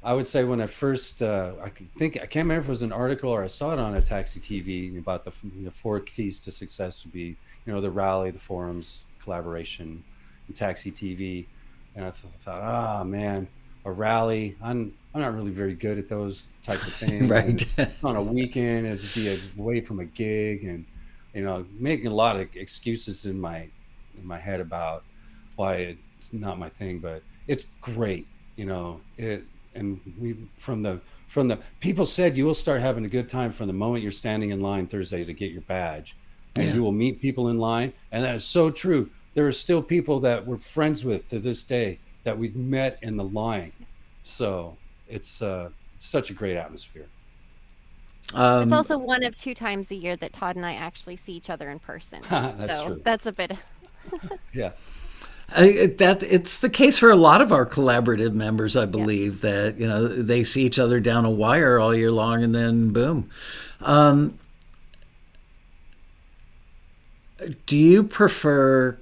I would say when I first, I can't remember if it was an article or I saw it on a Taxi TV about the 4 keys to success would be, the rally, the forums, collaboration, and Taxi TV. And I thought, man, a rally. I'm not really very good at those types of things. Right. On a weekend, it'd be away from a gig, and making a lot of excuses in my head about why it's not my thing. But it's great, And we from the people said you will start having a good time from the moment you're standing in line Thursday to get your badge, and you will meet people in line, and that is so true. There are still people that we're friends with to this day that we met in the line. So it's such a great atmosphere. It's also one of 2 times a year that Todd and I actually see each other in person. That's true. That's a bit. Yeah. It's the case for a lot of our collaborative members, I believe, that they see each other down a wire all year long, and then boom. Do you prefer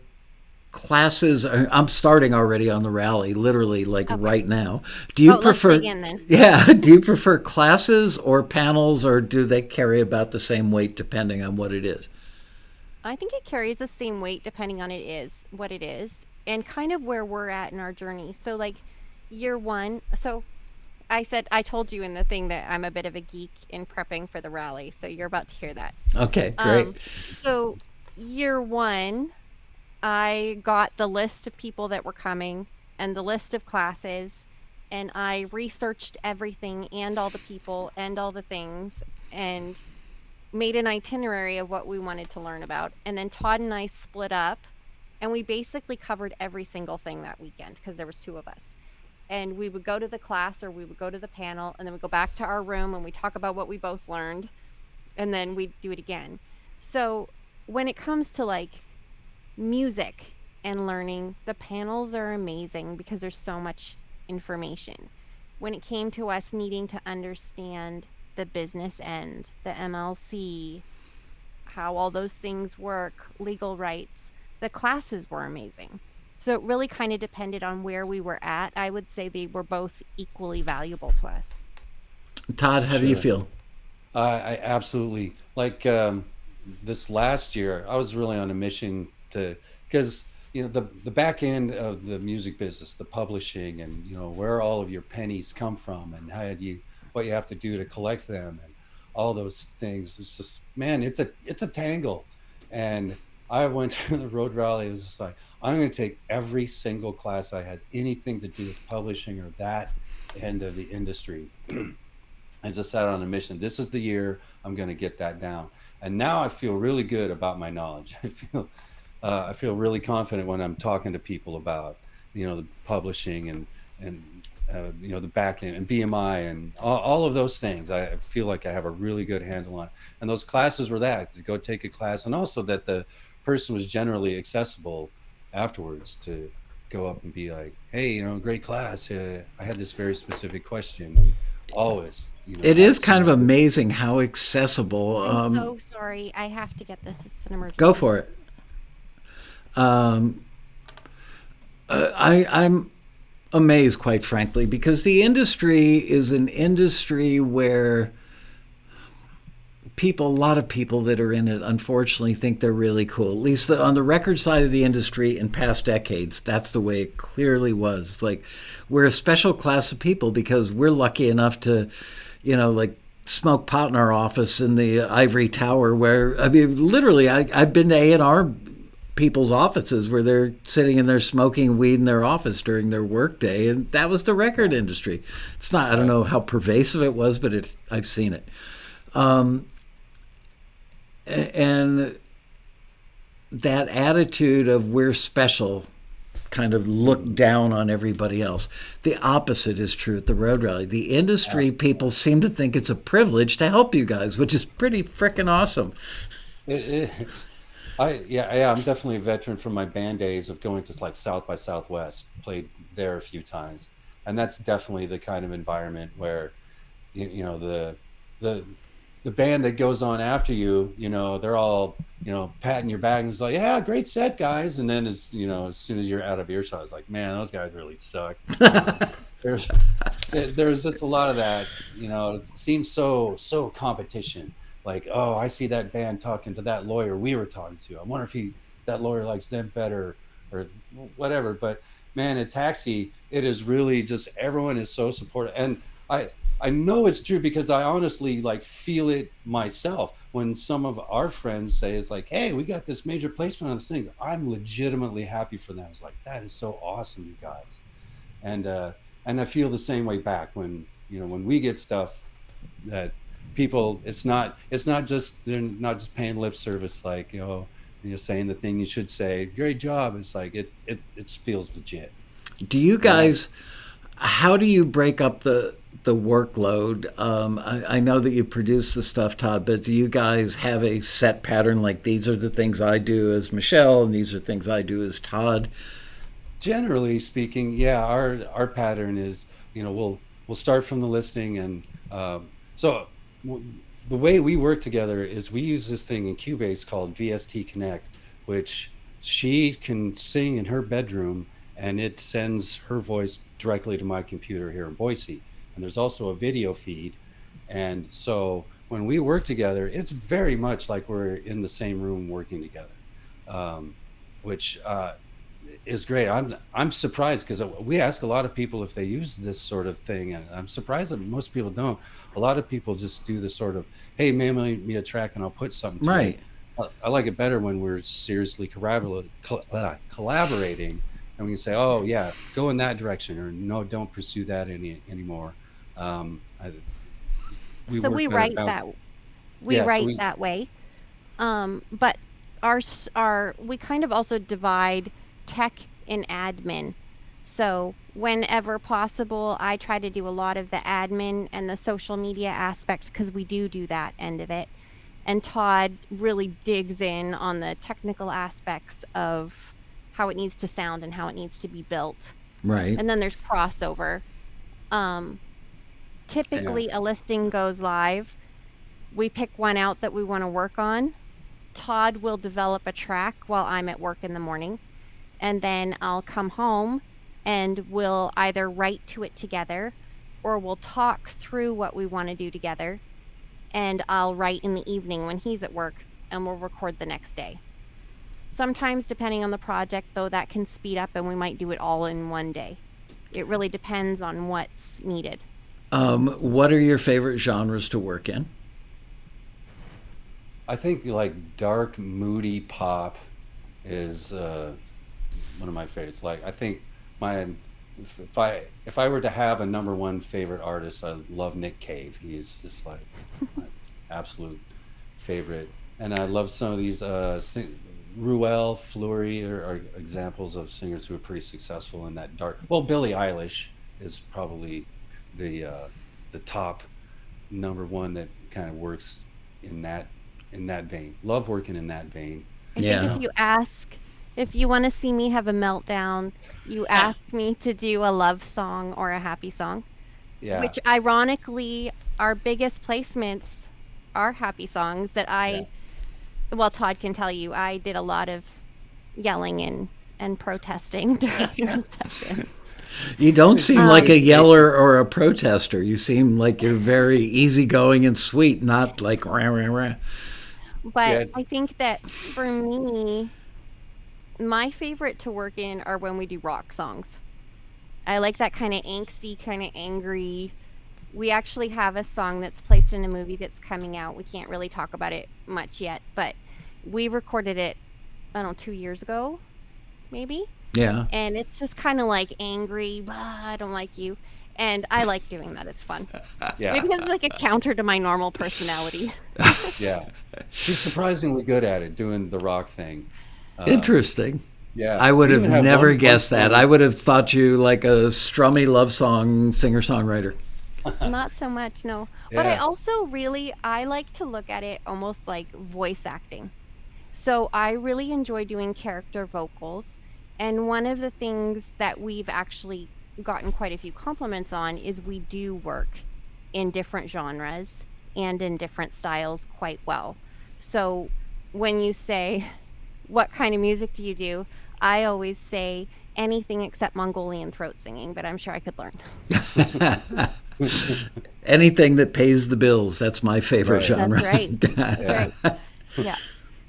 classes? I'm starting already on the rally, literally right now. Do you prefer? Let's dig in then. Yeah. Do you prefer classes or panels, or do they carry about the same weight depending on what it is? I think it carries the same weight depending on what it is, and kind of where we're at in our journey. So like year 1, so I told you in the thing that I'm a bit of a geek in prepping for the rally. So you're about to hear that. Okay, great. So year 1, I got the list of people that were coming and the list of classes, and I researched everything and all the people and all the things, and made an itinerary of what we wanted to learn about. And then Todd and I split up, and we basically covered every single thing that weekend because there was 2 of us. And we would go to the class or we would go to the panel, and then we go back to our room and we talk about what we both learned, and then we do it again. So when it comes to like music and learning, the panels are amazing because there's so much information. When it came to us needing to understand the business end, the MLC, how all those things work, legal rights, the classes were amazing. So it really kind of depended on where we were at. I would say they were both equally valuable to us. Todd, how do you feel? I absolutely, like this last year, I was really on a mission because the back end of the music business, the publishing, and where all of your pennies come from, and what you have to do to collect them, and all those things. It's just, man, it's a tangle. And I went to the Road Rally. It was just like, I'm going to take every single class that has anything to do with publishing or that end of the industry. I just sat on a mission. This is the year I'm going to get that down. And now I feel really good about my knowledge. I feel really confident when I'm talking to people about, the publishing and the back end and BMI and all of those things. I feel like I have a really good handle on it. And those classes were that, to go take a class, and also that the person was generally accessible afterwards to go up and be like, hey, great class. I had this very specific question. And always, it is kind of amazing how accessible. I'm so sorry. I have to get this. It's an emergency. Go for it. I'm amazed, quite frankly, because the industry is an industry where a lot of people that are in it, unfortunately, think they're really cool. At least on the record side of the industry in past decades, that's the way it clearly was. Like, we're a special class of people because we're lucky enough to, like, smoke pot in our office in the ivory tower where, I mean, literally, I've been to A&R people's offices where they're sitting and they're smoking weed in their office during their workday, and that was the record industry. It's not, I don't know how pervasive it was, but I've seen it. And that attitude of we're special kind of look down on everybody else. The opposite is true at the Road Rally. The industry people seem to think it's a privilege to help you guys, which is pretty freaking awesome. It is. I'm definitely a veteran from my band days of going to like South by Southwest, played there a few times. And that's definitely the kind of environment where, the band that goes on after you, they're all, patting your back and it's like, yeah, great set, guys. And then as soon as you're out of earshot, it's like, man, those guys really suck. There's just a lot of that, it seems so competition. Like, oh, I see that band talking to that lawyer we were talking to. I wonder if that lawyer likes them better or whatever. But man, at Taxi, it is really just everyone is so supportive. And I know it's true because I honestly like feel it myself when some of our friends say it's like, hey, we got this major placement on this thing. I'm legitimately happy for them. It's like, that is so awesome, you guys. And I feel the same way back when we get stuff that people, it's not just, they're not just paying lip service, like, saying the thing you should say, great job. It's like, it feels legit. Do you guys, how do you break up the workload? I know that you produce the stuff, Todd, but do you guys have a set pattern? Like, these are the things I do as Michelle, and these are things I do as Todd? Generally speaking, yeah, our pattern is, we'll start from the listing, and so the way we work together is we use this thing in Cubase called VST Connect, which she can sing in her bedroom, and it sends her voice directly to my computer here in Boise. And there's also a video feed. And so when we work together, it's very much like we're in the same room working together, which is great. I'm surprised because we ask a lot of people if they use this sort of thing, and I'm surprised that most people don't. A lot of people just do the sort of, hey, mail me a track and I'll put something to right. it. I like it better when we're seriously collaborating, and we can say, oh yeah, go in that direction, or no, don't pursue that anymore. We write that way, but we kind of also divide tech and admin. So whenever possible, I try to do a lot of the admin and the social media aspect because we do that end of it. And Todd really digs in on the technical aspects of how it needs to sound and how it needs to be built. Right. And then there's crossover. Typically a listing goes live. We pick one out that we want to work on. Todd will develop a track while I'm at work in the morning. And then I'll come home and we'll either write to it together or we'll talk through what we want to do together. And I'll write in the evening when he's at work and we'll record the next day. Sometimes, depending on the project, though, that can speed up and we might do it all in one day. It really depends on what's needed. What are your favorite genres to work in? I think like dark, moody pop is one of my favorites. Like, I think if I were to have a number one favorite artist, I love Nick Cave. He's just like my absolute favorite. And I love some of these Ruel, Fleury are examples of singers who are pretty successful in that dark. Well, Billie Eilish is probably the top number one that kind of works in that vein. Love working in that vein. I think if you want to see me have a meltdown, you ask me to do a love song or a happy song. Yeah. Which ironically, our biggest placements are happy songs that well, Todd can tell you, I did a lot of yelling and protesting during your sessions. You don't seem like a yeller or a protester. You seem like you're very easygoing and sweet, not like rah, rah, rah. But I think that for me, my favorite to work in are when we do rock songs. I like that kind of angsty, kind of angry. We actually have a song that's placed in a movie that's coming out. We can't really talk about it much yet, but we recorded it, I don't know, 2 years ago, maybe. Yeah. And it's just kind of like angry, I don't like you. And I like doing that. It's fun. Yeah. Maybe it's like a counter to my normal personality. Yeah. She's surprisingly good at it, doing the rock thing. Interesting. Yeah. I would have never guessed that. I songs. would have thought you like a strummy love song singer-songwriter. Not so much, no. But I Yeah. also I like to look at it almost like voice acting. So I really enjoy doing character vocals. And one of the things that we've actually gotten quite a few compliments on is we do work in different genres and in different styles quite well. So when you say, what kind of music do you do? I always say anything except Mongolian throat singing, but I'm sure I could learn. Anything that pays the bills. That's my favorite genre. That's right. That's right. Yeah.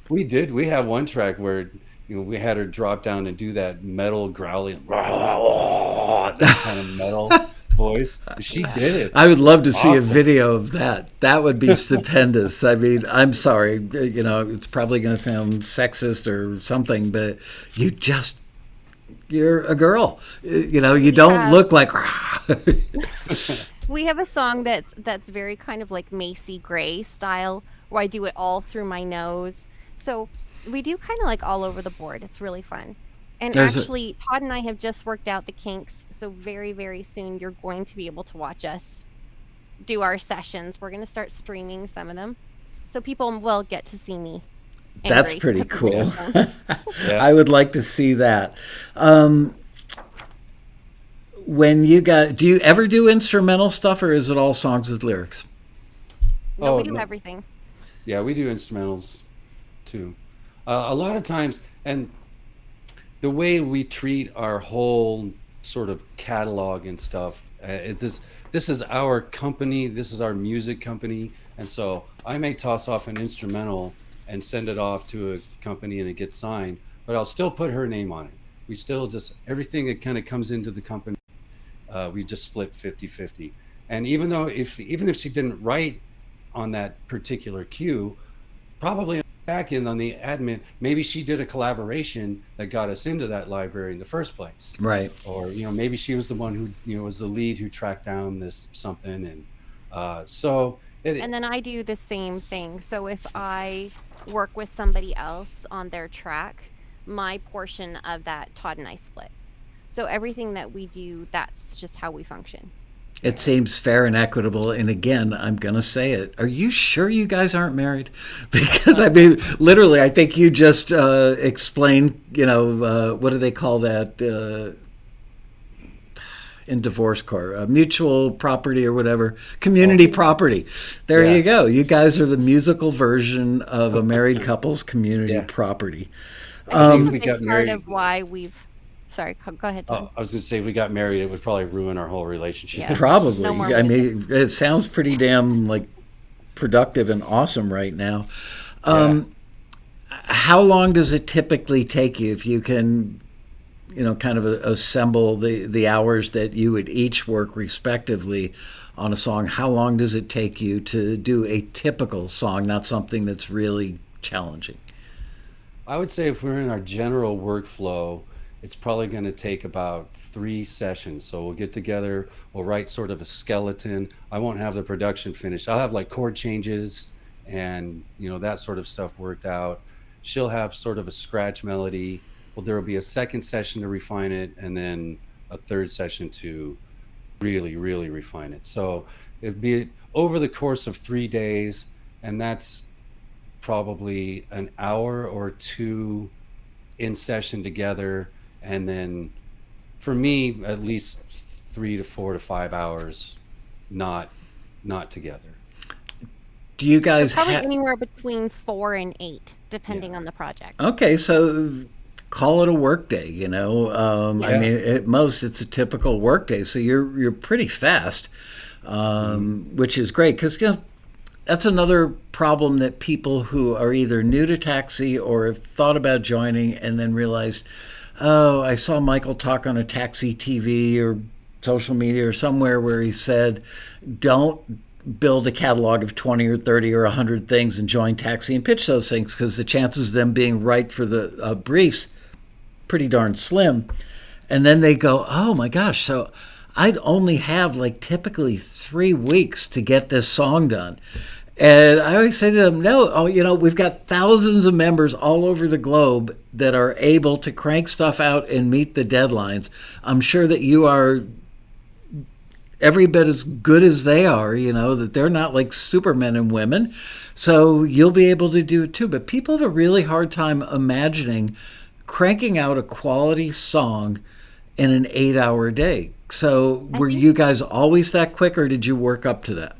We have one track where we had her drop down and do that metal growling, that kind of metal voice. She did it. I would love to see a Awesome. video of that. That would be stupendous. I mean, I'm sorry, it's probably going to sound sexist or something, but you're a girl. You don't look like. We have a song that's very kind of like Macy Gray style, where I do it all through my nose. So we do kind of like all over the board. It's really fun. And actually, Todd and I have just worked out the kinks. So very, very soon, you're going to be able to watch us do our sessions. We're going to start streaming some of them. So people will get to see me. That's angry pretty at the cool. microphone. I would like to see that. Do you ever do instrumental stuff, or is it all songs with lyrics? No, we do everything. Yeah, we do instrumentals too. A lot of times, and the way we treat our whole sort of catalog and stuff is this is our company, this is our music company, and so I may toss off an instrumental and send it off to a company and it gets signed, but I'll still put her name on it. We still just, everything that kind of comes into the company, we just split 50-50. And even if she didn't write on that particular cue, probably back in on the admin, maybe she did a collaboration that got us into that library in the first place. Right. Or, maybe she was the one who, was the lead who tracked down this something. And and then I do the same thing. So if I work with somebody else on their track, my portion of that, Todd and I split. So everything that we do, that's just how we function. It seems fair and equitable. And again, I'm going to say it. Are you sure you guys aren't married? Because, I mean, literally, I think you just explained, what do they call that in divorce court? Mutual property or whatever. Community property. There you go. You guys are the musical version of a married couple's community property. I think if we got It's married, part of why we've... Sorry, go ahead, Tom. I was going to say, if we got married, it would probably ruin our whole relationship. Yeah. Probably. No more I mean, it sounds pretty damn productive and awesome right now. How long does it typically take you if you can, kind of assemble the hours that you would each work respectively on a song? How long does it take you to do a typical song, not something that's really challenging? I would say if we're in our general workflow, it's probably going to take about 3 sessions. So we'll get together, we'll write sort of a skeleton. I won't have the production finished. I'll have chord changes and that sort of stuff worked out. She'll have sort of a scratch melody. Well, there will be a second session to refine it, and then a third session to really, really refine it. So it'd be over the course of 3 days, and that's probably an hour or 2 in session together. And then for me, at least 3 to 4 to 5 hours, not together. Do you guys probably anywhere between 4 and 8, depending on the project? Okay, so call it a work day. I mean, at most it's a typical work day, so you're pretty fast, which is great because that's another problem that people who are either new to taxi or have thought about joining and then realized, oh, I saw Michael talk on a taxi TV or social media or somewhere where he said, don't build a catalog of 20 or 30 or 100 things and join taxi and pitch those things because the chances of them being right for the briefs pretty darn slim. And then they go, oh my gosh, so I'd only have like typically 3 weeks to get this song done. And I always say to them, no, we've got thousands of members all over the globe that are able to crank stuff out and meet the deadlines. I'm sure that you are every bit as good as they are, that they're not like supermen and women. So you'll be able to do it too. But people have a really hard time imagining cranking out a quality song in an 8-hour day. So were you guys always that quick, or did you work up to that?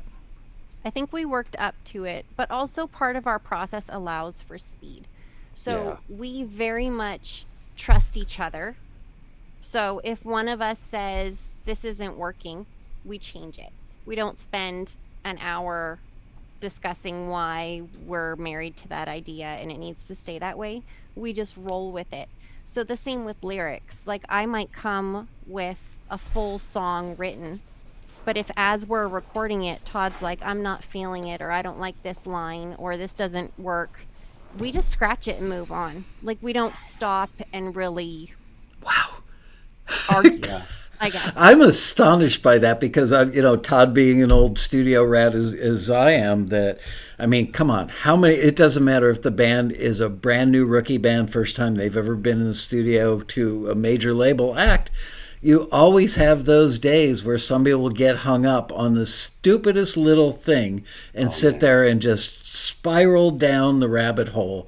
I think we worked up to it, but also part of our process allows for speed. So we very much trust each other. So if one of us says this isn't working, we change it. We don't spend an hour discussing why we're married to that idea and it needs to stay that way. We just roll with it. So the same with lyrics. Like I might come with a full song written, but if as we're recording it, Todd's like, I'm not feeling it, or I don't like this line, or this doesn't work, we just scratch it and move on. Like we don't stop and really argue, I guess. I'm astonished by that because Todd being an old studio rat as I am, that, I mean, come on, it doesn't matter if the band is a brand new rookie band, first time they've ever been in the studio to a major label act. You always have those days where somebody will get hung up on the stupidest little thing and sit there and just spiral down the rabbit hole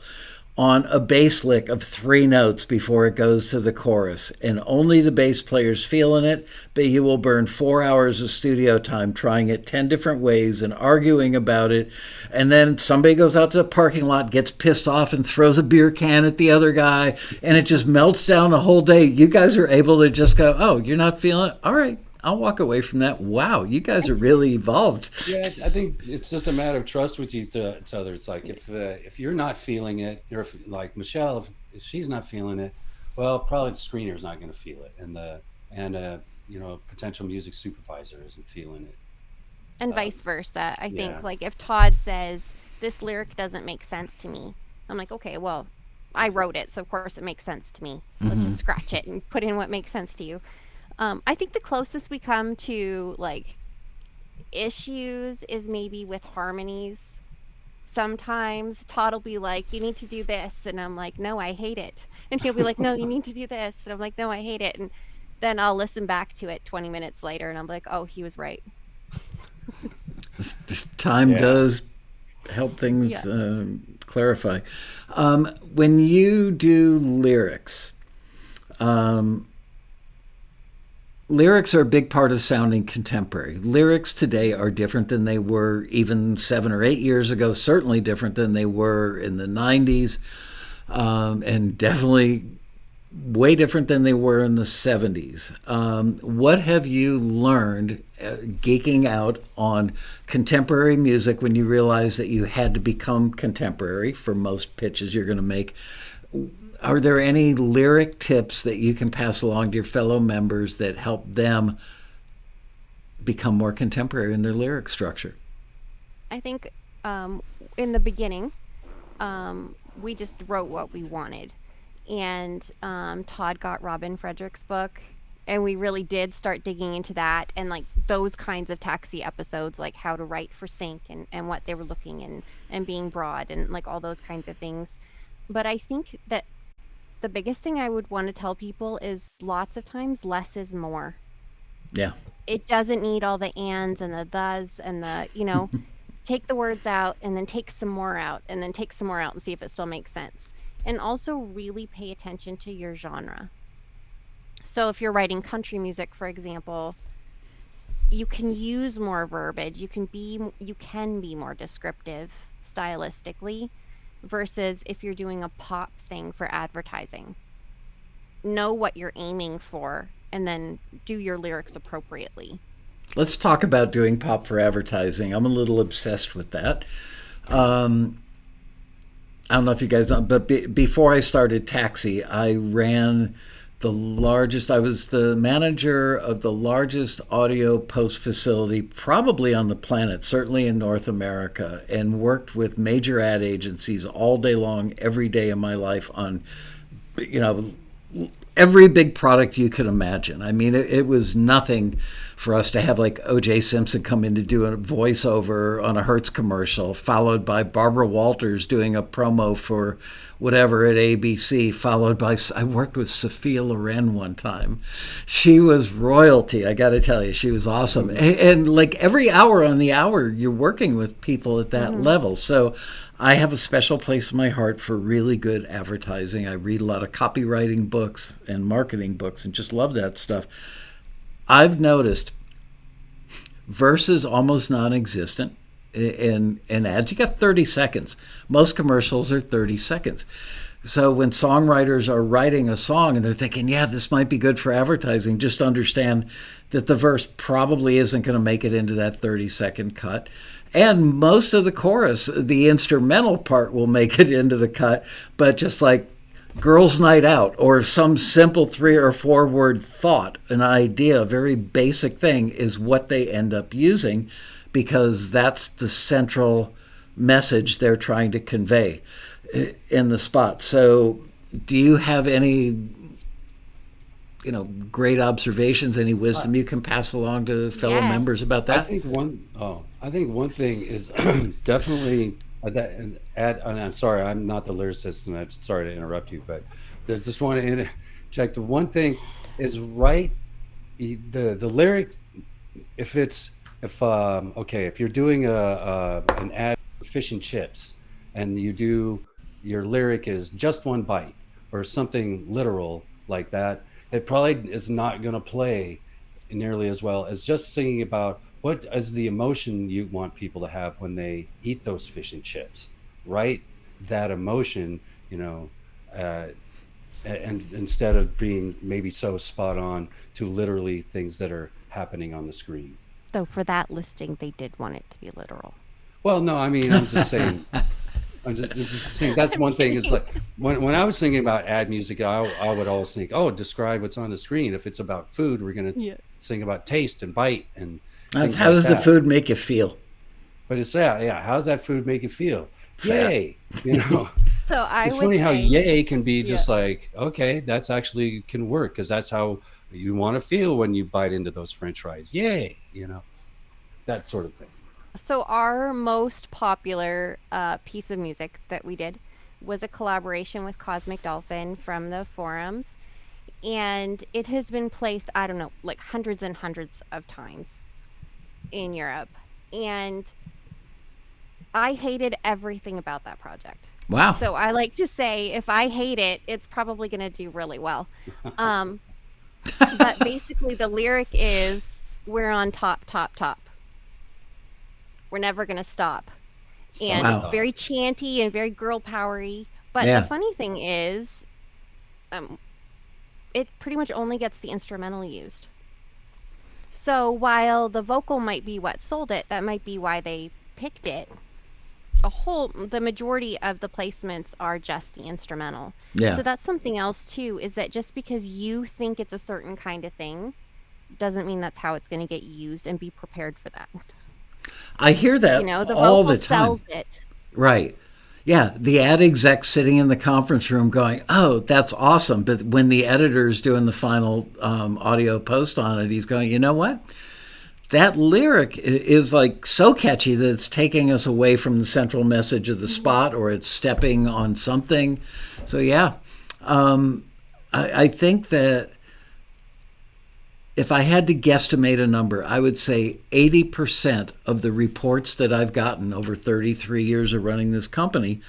on a bass lick of 3 notes before it goes to the chorus. And only the bass player's feeling it, but you will burn 4 hours of studio time trying it 10 different ways and arguing about it. And then somebody goes out to the parking lot, gets pissed off and throws a beer can at the other guy, and it just melts down the whole day. You guys are able to just go, oh, you're not feeling it? All right, I'll walk away from that. Wow, you guys are really evolved. Yeah, I think it's just a matter of trust with each other. It's like if you're not feeling it, you're like Michelle. If she's not feeling it, well, probably the screener's not going to feel it, and potential music supervisor isn't feeling it, and vice versa. I think like if Todd says this lyric doesn't make sense to me, I'm like, okay, well, I wrote it, so of course it makes sense to me. Let's just scratch it and put in what makes sense to you. I think the closest we come to like issues is maybe with harmonies. Sometimes Todd will be like, you need to do this. And I'm like, no, I hate it. And he'll be like, no, you need to do this. And I'm like, no, I hate it. And then I'll listen back to it 20 minutes later and I'm like, oh, he was right. This time does help things clarify. When you do lyrics, lyrics are a big part of sounding contemporary. Lyrics today are different than they were even 7 or 8 years ago, certainly different than they were in the 90s, and definitely way different than they were in the 70s. What have you learned geeking out on contemporary music when you realized that you had to become contemporary for most pitches you're going to make? Are there any lyric tips that you can pass along to your fellow members that help them become more contemporary in their lyric structure? I think in the beginning, we just wrote what we wanted. And Todd got Robin Frederick's book, and we really did start digging into that and like those kinds of taxi episodes, like how to write for sync and what they were looking and being broad and like all those kinds of things. But I think that the biggest thing I would want to tell people is lots of times less is more. Yeah. It doesn't need all the ands and the thes and the, take the words out and then take some more out and then take some more out and see if it still makes sense. And also really pay attention to your genre. So if you're writing country music, for example, you can use more verbiage. You can be more descriptive stylistically versus if you're doing a pop thing for advertising. know what you're aiming for and then do your lyrics appropriately. Let's talk about doing pop for advertising. I'm a little obsessed with that. I don't know if you guys know, but before I started Taxi, I ran I was the manager of the largest audio post facility probably on the planet, certainly in North America, and worked with major ad agencies all day long, every day of my life on, you know, every big product you could imagine. I mean, it was nothing for us to have like O.J. Simpson come in to do a voiceover on a Hertz commercial, followed by Barbara Walters doing a promo for whatever at ABC, followed by, I worked with Sophia Loren one time. She was royalty, I got to tell you. She was awesome. And like every hour on the hour, you're working with people at that level. So I have a special place in my heart for really good advertising. I read a lot of copywriting books and marketing books and just love that stuff. I've noticed verse is almost non-existent in ads. You got 30 seconds. Most commercials are 30 seconds. So when songwriters are writing a song and they're thinking, yeah, this might be good for advertising, just understand that the verse probably isn't going to make it into that 30-second cut. And most of the chorus, the instrumental part, will make it into the cut, but just like Girls' Night Out or some simple 3 or 4 word thought, an idea, a very basic thing, is what they end up using because that's the central message they're trying to convey in the spot. So do you have any great observations, any wisdom you can pass along to fellow members about that? I think one thing is definitely that, and I'm sorry, I'm not the lyricist, and I'm sorry to interrupt you, but I just want to interject. The one thing is write the lyric. If you're doing an ad for fish and chips, and your lyric is just one bite or something literal like that, it probably is not going to play nearly as well as just singing about what is the emotion you want people to have when they eat those fish and chips. Write that emotion, and instead of being maybe so spot on to literally things that are happening on the screen. Though for that listing, they did want it to be literal. Well, no, I mean, I'm just saying. I'm just saying that's one thing. Is like when I was thinking about ad music, I would always think, describe what's on the screen. If it's about food, we're going to sing about taste and bite and. That's how does the food make you feel? But it's how does that food make you feel? Yay, So it's funny how yay can be just like, okay, that's actually can work because that's how you want to feel when you bite into those French fries. Yay, that sort of thing. So our most popular piece of music that we did was a collaboration with Cosmic Dolphin from the forums, and it has been placed, I don't know, like hundreds and hundreds of times in Europe, and I hated everything about that project. Wow. So I like to say if I hate it, it's probably going to do really well. But basically the lyric is, we're on top, top, top. We're never going to stop. And it's very chanty and very girl powery. But the funny thing is, it pretty much only gets the instrumental used. So while the vocal might be what sold it, that might be why they picked it. The majority of the placements are just the instrumental. Yeah. So that's something else too, is that just because you think it's a certain kind of thing doesn't mean that's how it's going to get used, and be prepared for that. I hear that all the time. Sells it. Right. Yeah, the ad exec sitting in the conference room going, oh, that's awesome. But when the editor's doing the final audio post on it, he's going, you know what? That lyric is like so catchy that it's taking us away from the central message of the spot, or it's stepping on something. So, yeah, I think that if I had to guesstimate a number, I would say 80% of the reports that I've gotten over 33 years of running this company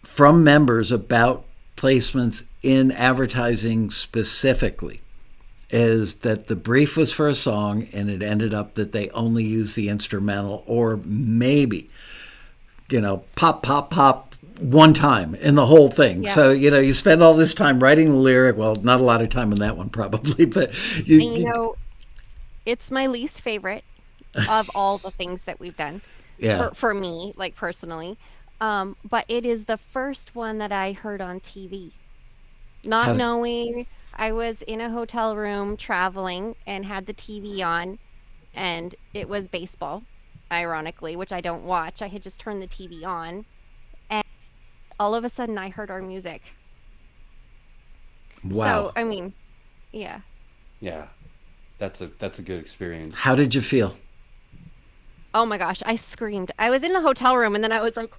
from members about placements in advertising specifically is that the brief was for a song and it ended up that they only used the instrumental, or maybe, pop, pop, pop, one time in the whole thing. Yeah. So, you spend all this time writing the lyric. Well, not a lot of time in that one probably, but it's my least favorite of all the things that we've done yeah. for me, like personally. But it is the first one that I heard on TV. Not knowing, I was in a hotel room traveling and had the TV on, and it was baseball, ironically, which I don't watch. I had just turned the TV on, and all of a sudden I heard our music. Wow. So, I mean, yeah. Yeah. That's a good experience. How did you feel? Oh my gosh, I screamed. I was in the hotel room and then I was like,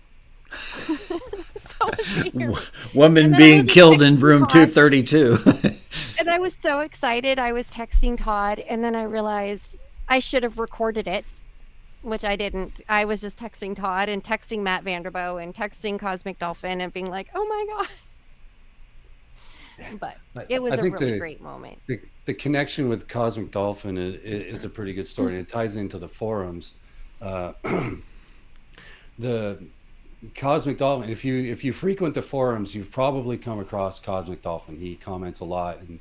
woman being killed in room 232. And I was so excited. I was texting Todd, and then I realized I should have recorded it, which I didn't. I was just texting Todd and texting Matt Vanderbo and texting Cosmic Dolphin and being like, oh my God. But it was a really great moment. The connection with Cosmic Dolphin is a pretty good story, and it ties into the forums. The Cosmic Dolphin, if you frequent the forums, you've probably come across Cosmic Dolphin. He comments a lot and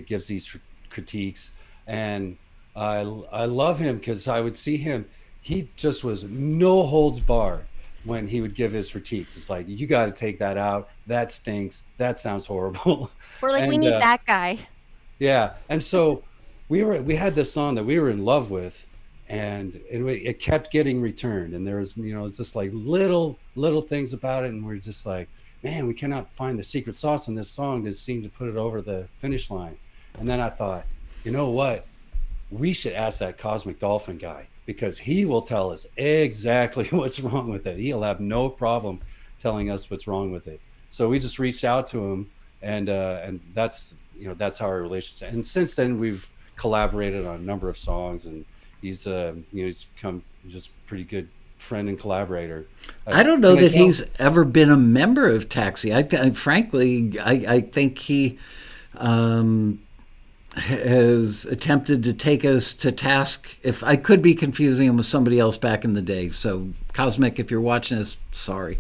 gives these critiques, and I love him because I would see him. He just was no holds barred when he would give his critiques. It's like, you got to take that out. That stinks. That sounds horrible. We're like, we need that guy. Yeah, and so we had this song that we were in love with, and it kept getting returned, and there was it's just like little things about it, and we're just like, man, we cannot find the secret sauce in this song to seem to put it over the finish line. And then I thought, you know what, we should ask that Cosmic Dolphin guy, because he will tell us exactly what's wrong with it. He'll have no problem telling us what's wrong with it. So we just reached out to him, and that's how our relationship. And since then, we've collaborated on a number of songs, and he's become just pretty good friend and collaborator. I don't know that he's ever been a member of Taxi. Frankly, I think he has attempted to take us to task. If I could be confusing him with somebody else back in the day. So, Cosmic, if you're watching this, sorry.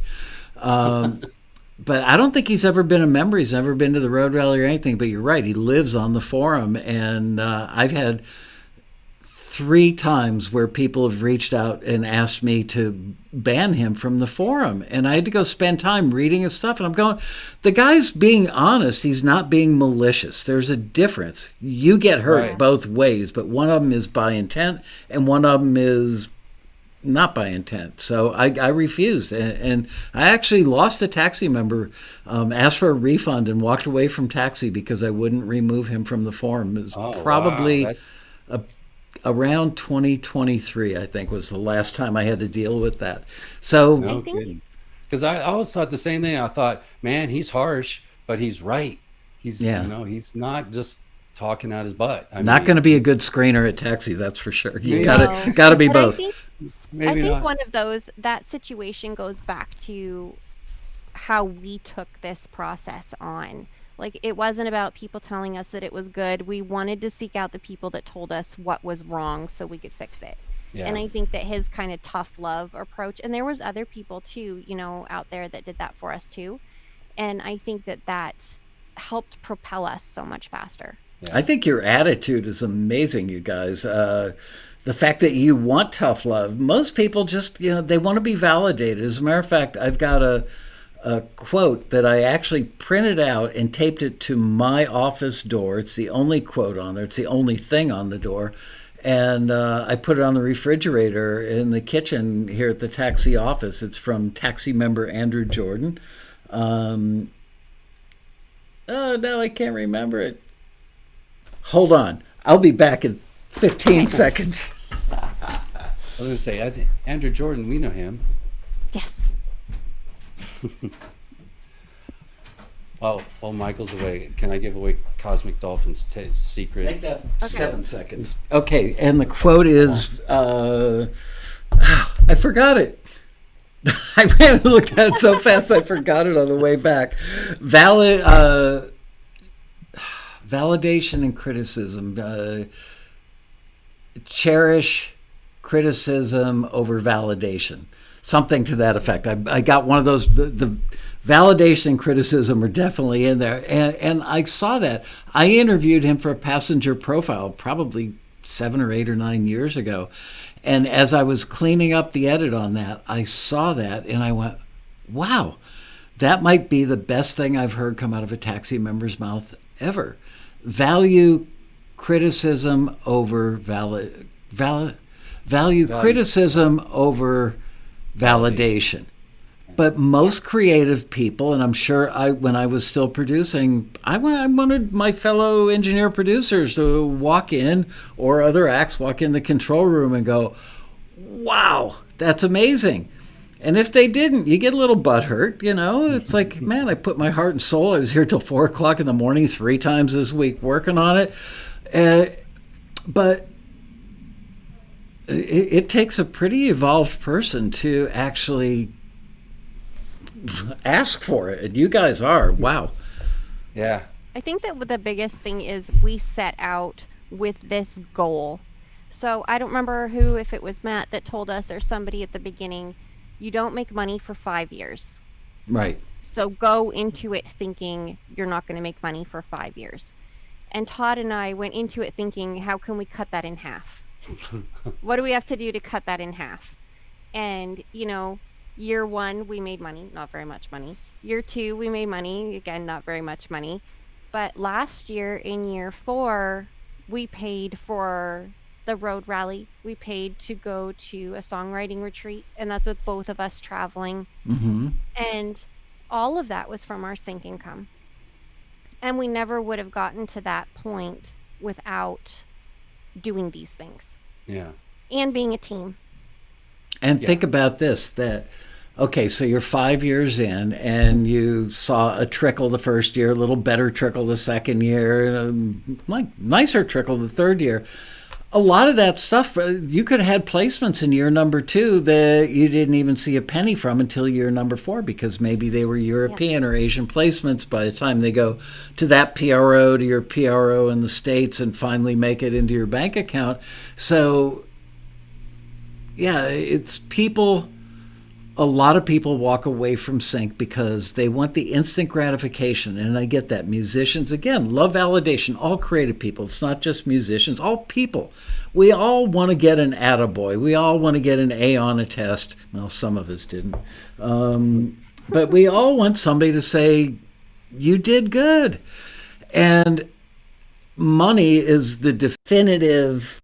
But I don't think he's ever been a member. He's never been to the Road Rally or anything. But you're right. He lives on the forum. And I've had 3 times where people have reached out and asked me to ban him from the forum. And I had to go spend time reading his stuff. And I'm going, the guy's being honest. He's not being malicious. There's a difference. You get hurt both ways. But one of them is by intent and one of them is not by intent. So I refused. And I actually lost a Taxi member, asked for a refund, and walked away from Taxi because I wouldn't remove him from the forum. It was probably around 2023, I think, was the last time I had to deal with that. So, no kidding. Because I always thought the same thing. I thought, man, he's harsh, but he's right. He's he's not just talking out his butt. Not going to be a good screener at Taxi, that's for sure. You got to be both. I think one of those, that situation goes back to how we took this process on. Like, it wasn't about people telling us that it was good. We wanted to seek out the people that told us what was wrong so we could fix it. Yeah. And I think that his kind of tough love approach, and there was other people too, out there that did that for us too. And I think that helped propel us so much faster. Yeah. I think your attitude is amazing, you guys. The fact that you want tough love. Most people just, they want to be validated. As a matter of fact, I've got a quote that I actually printed out and taped it to my office door. It's the only quote on there. It's the only thing on the door. And I put it on the refrigerator in the kitchen here at the Taxi office. It's from Taxi member Andrew Jordan. Oh, no, I can't remember it. Hold on. I'll be back in 15 seconds. I was going to say, I think Andrew Jordan, we know him. Yes. While Michael's away, can I give away Cosmic Dolphin's secret? Make that 7 seconds. Okay, and the quote is, I forgot it. I ran and looked at it so fast I forgot it on the way back. Validation and criticism. Cherish criticism over validation. something to that effect. I got one of those. The validation and criticism are definitely in there, and I saw that. I interviewed him for a passenger profile probably 7 or 8 or 9 years ago, and as I was cleaning up the edit on that, I saw that and I went, wow, that might be the best thing I've heard come out of a taxi member's mouth ever. Value criticism over value criticism over validation. But most creative people, and I'm sure when I was still producing, I wanted my fellow engineer producers to walk in, or other acts walk in the control room and go, wow, that's amazing. And if they didn't, you get a little butthurt, you know? It's like, man, I put my heart and soul. I was here till 4 o'clock in the morning 3 times this week working on it. But it takes a pretty evolved person to actually ask for it. And you guys are. Wow. Yeah. I think that the biggest thing is we set out with this goal. So I don't remember if it was Matt that told us or somebody at the beginning, you don't make money for 5 years. Right. So go into it thinking you're not going to make money for 5 years. And Todd and I went into it thinking, how can we cut that in half? What do we have to do to cut that in half? And, year 1, we made money, not very much money. Year 2, we made money, again, not very much money. But last year, in year 4, we paid for the road rally. We paid to go to a songwriting retreat, and that's with both of us traveling. Mm-hmm. And all of that was from our sync income. And we never would have gotten to that point without doing these things. Yeah. And being a team. And think about this, okay, so you're 5 years in and you saw a trickle the first year, a little better trickle the second year, and a nicer trickle the third year. A lot of that stuff, you could have had placements in year number 2 that you didn't even see a penny from until year number 4, because maybe they were European or Asian placements by the time they go to that PRO, to your PRO in the States, and finally make it into your bank account. So, yeah, it's people. A lot of people walk away from sync because they want the instant gratification. And I get that. Musicians, again, love validation. All creative people. It's not just musicians. All people. We all want to get an attaboy. We all want to get an A on a test. Well, some of us didn't. But we all want somebody to say, you did good. And money is the definitive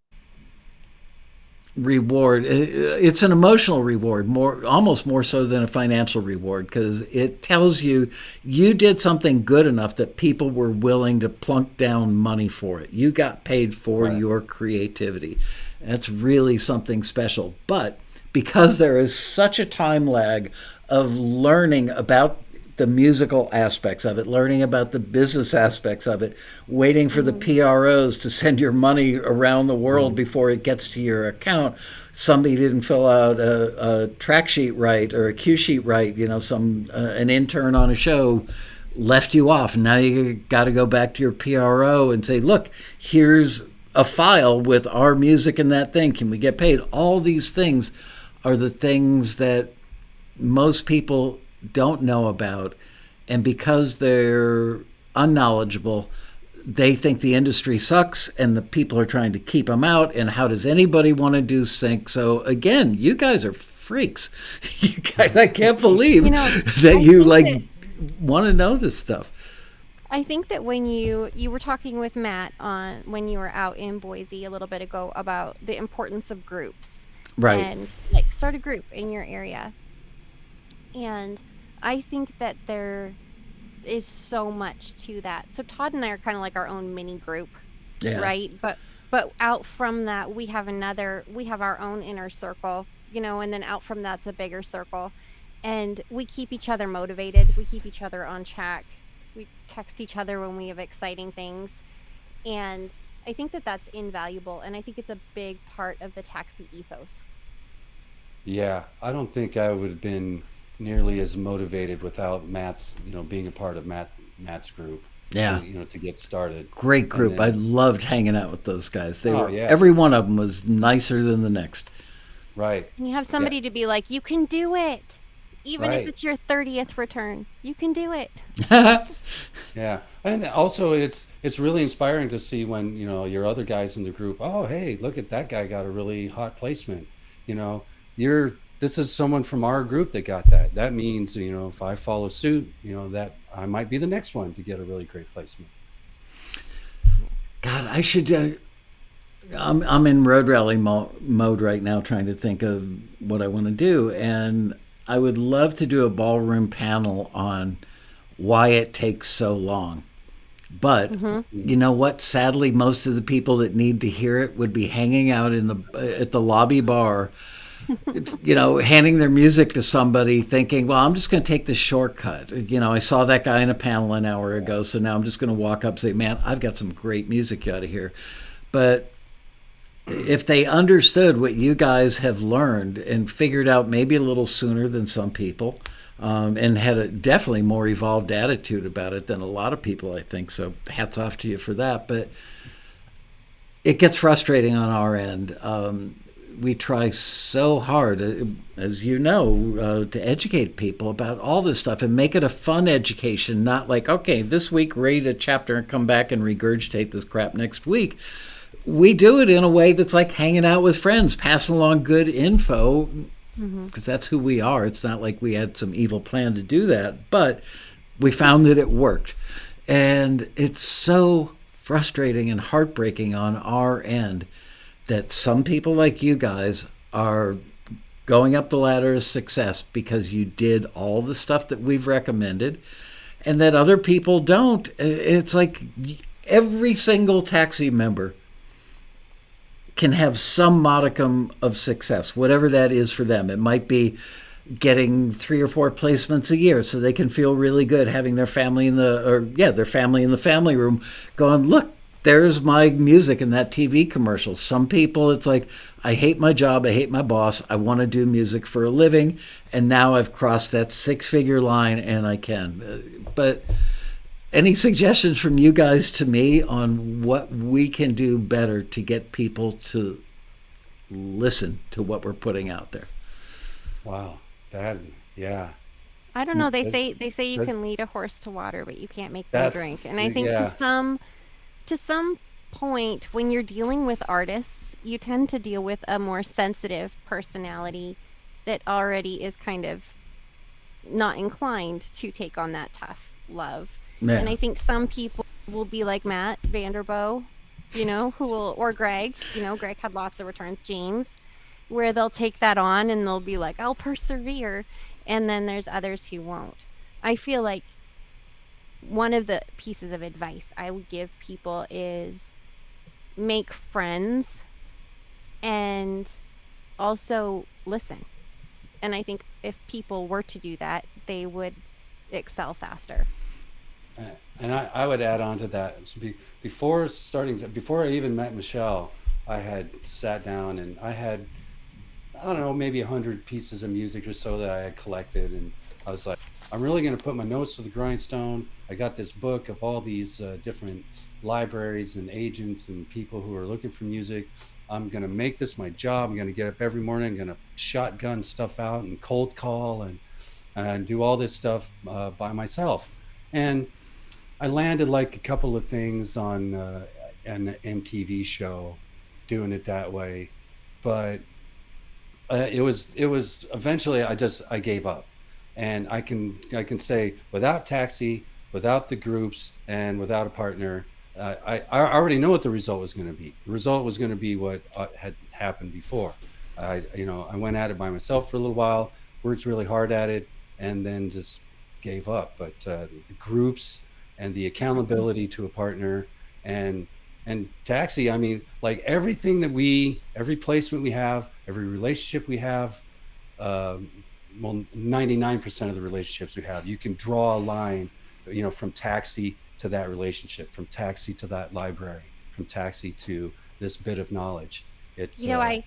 reward. It's an emotional reward, almost more so than a financial reward, because it tells you did something good enough that people were willing to plunk down money for it. You got paid for your creativity. That's really something special. But because there is such a time lag of learning about the musical aspects of it, learning about the business aspects of it, waiting for the PROs to send your money around the world before it gets to your account. Somebody didn't fill out a track sheet right or a cue sheet right. An intern on a show left you off. Now you got to go back to your PRO and say, look, here's a file with our music in that thing. Can we get paid? All these things are the things that most people don't know about, and because they're unknowledgeable, they think the industry sucks and the people are trying to keep them out, and how does anybody want to do sync? So again, you guys are freaks. You guys, I can't believe that you want to know this stuff. I think that when you were talking with Matt when you were out in Boise a little bit ago about the importance of groups, right? And start a group in your area. And I think that there is so much to that. So Todd and I are kind of like our own mini group, right? But out from that, we have our own inner circle, and then out from that's a bigger circle. And we keep each other motivated. We keep each other on track. We text each other when we have exciting things. And I think that that's invaluable. And I think it's a big part of the taxi ethos. Yeah, I don't think I would have been nearly as motivated without Matt's, being a part of Matt's group. Yeah. To get started. Great group. I loved hanging out with those guys. Every one of them was nicer than the next. Right. And you have Yeah. somebody to be like, you can do it. Even if Right. it's your 30th return, you can do it. Yeah, and also it's really inspiring to see when your other guys in the group. Oh, hey, look at that guy got a really hot placement. You know, this is someone from our group that got that. That means if I follow suit, that I might be the next one to get a really great placement. God, I should. I'm in road rally mode right now, trying to think of what I want to do, and I would love to do a ballroom panel on why it takes so long. But you know what? Sadly, most of the people that need to hear it would be hanging out in the at the lobby bar, handing their music to somebody, thinking, "Well, I'm just going to take this shortcut." I saw that guy in a panel an hour ago, so now I'm just going to walk up and say, "Man, I've got some great music you ought to hear." But if they understood what you guys have learned and figured out maybe a little sooner than some people, and had a definitely more evolved attitude about it than a lot of people, I think. So hats off to you for that. But it gets frustrating on our end. We try so hard, as you know, to educate people about all this stuff and make it a fun education, not like, okay, this week read a chapter and come back and regurgitate this crap next week. We do it in a way that's like hanging out with friends, passing along good info, because that's who we are. It's not like we had some evil plan to do that, but we found that it worked. And it's so frustrating and heartbreaking on our end that some people like you guys are going up the ladder of success because you did all the stuff that we've recommended, and that other people don't. It's like every single taxi member can have some modicum of success, whatever that is for them. It might be getting 3 or 4 placements a year so they can feel really good having their family in their family in the family room going, look, there's my music in that TV commercial. Some people, it's like, I hate my job, I hate my boss, I want to do music for a living, and now I've crossed that 6-figure line and I can. But any suggestions from you guys to me on what we can do better to get people to listen to what we're putting out there? Wow, that yeah, I don't know. They that's say you that's can lead a horse to water, but you can't make them that's drink. And I think yeah. to some point, when you're dealing with artists, you tend to deal with a more sensitive personality that already is kind of not inclined to take on that tough love. And Yeah. I think some people will be like Matt Vanderbo, or Greg. Greg had lots of returns. James, where they'll take that on and they'll be like, I'll persevere. And then there's others who won't. I feel like one of the pieces of advice I would give people is make friends and also listen. And I think if people were to do that, they would excel faster. And I would add on to that. Before I even met Michelle, I had sat down and I had, I don't know, maybe 100 pieces of music or so that I had collected, and I was like, I'm really going to put my nose to the grindstone. I got this book of all these different libraries and agents and people who are looking for music. I'm going to make this my job. I'm going to get up every morning. I'm going to shotgun stuff out and cold call and do all this stuff by myself. And I landed like a couple of things on an MTV show doing it that way, but it was eventually I gave up, and I can say without Taxi, without the groups, and without a partner, I already know what the result was going to be. The result was going to be what had happened before. I went at it by myself for a little while, worked really hard at it, and then just gave up. But the groups and the accountability to a partner and Taxi, I mean, like everything every placement we have, every relationship we have, well, 99% of the relationships we have, you can draw a line, from Taxi to that relationship, from Taxi to that library, from Taxi to this bit of knowledge. It's I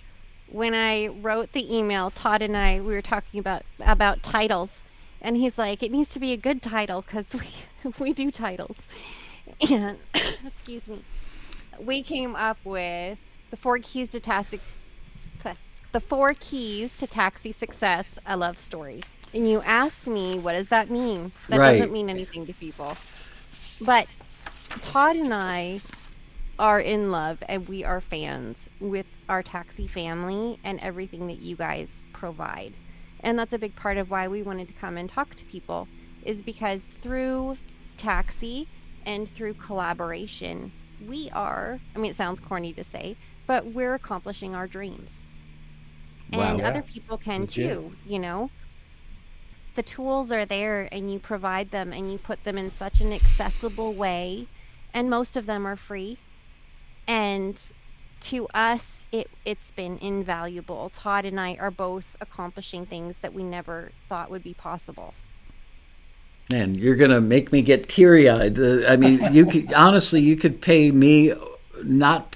when I wrote the email, Todd and I we were talking about titles, and he's like, it needs to be a good title because we do titles, and excuse me, we came up with the 4 keys to the 4 keys to taxi success, a love story. And you asked me, what does that mean? That Right. doesn't mean anything to people. But Todd and I are in love and we are fans with our taxi family and everything that you guys provide. And that's a big part of why we wanted to come and talk to people, is because through taxi and through collaboration, we are, I mean, it sounds corny to say, but we're accomplishing our dreams. Wow. And Yeah, other people can legit. too, you know? The tools are there and you provide them and you put them in such an accessible way, and most of them are free. And to us, it's been invaluable. Todd and I are both accomplishing things that we never thought would be possible. Man, you're gonna make me get teary-eyed. I mean, you could honestly, you could pay me not.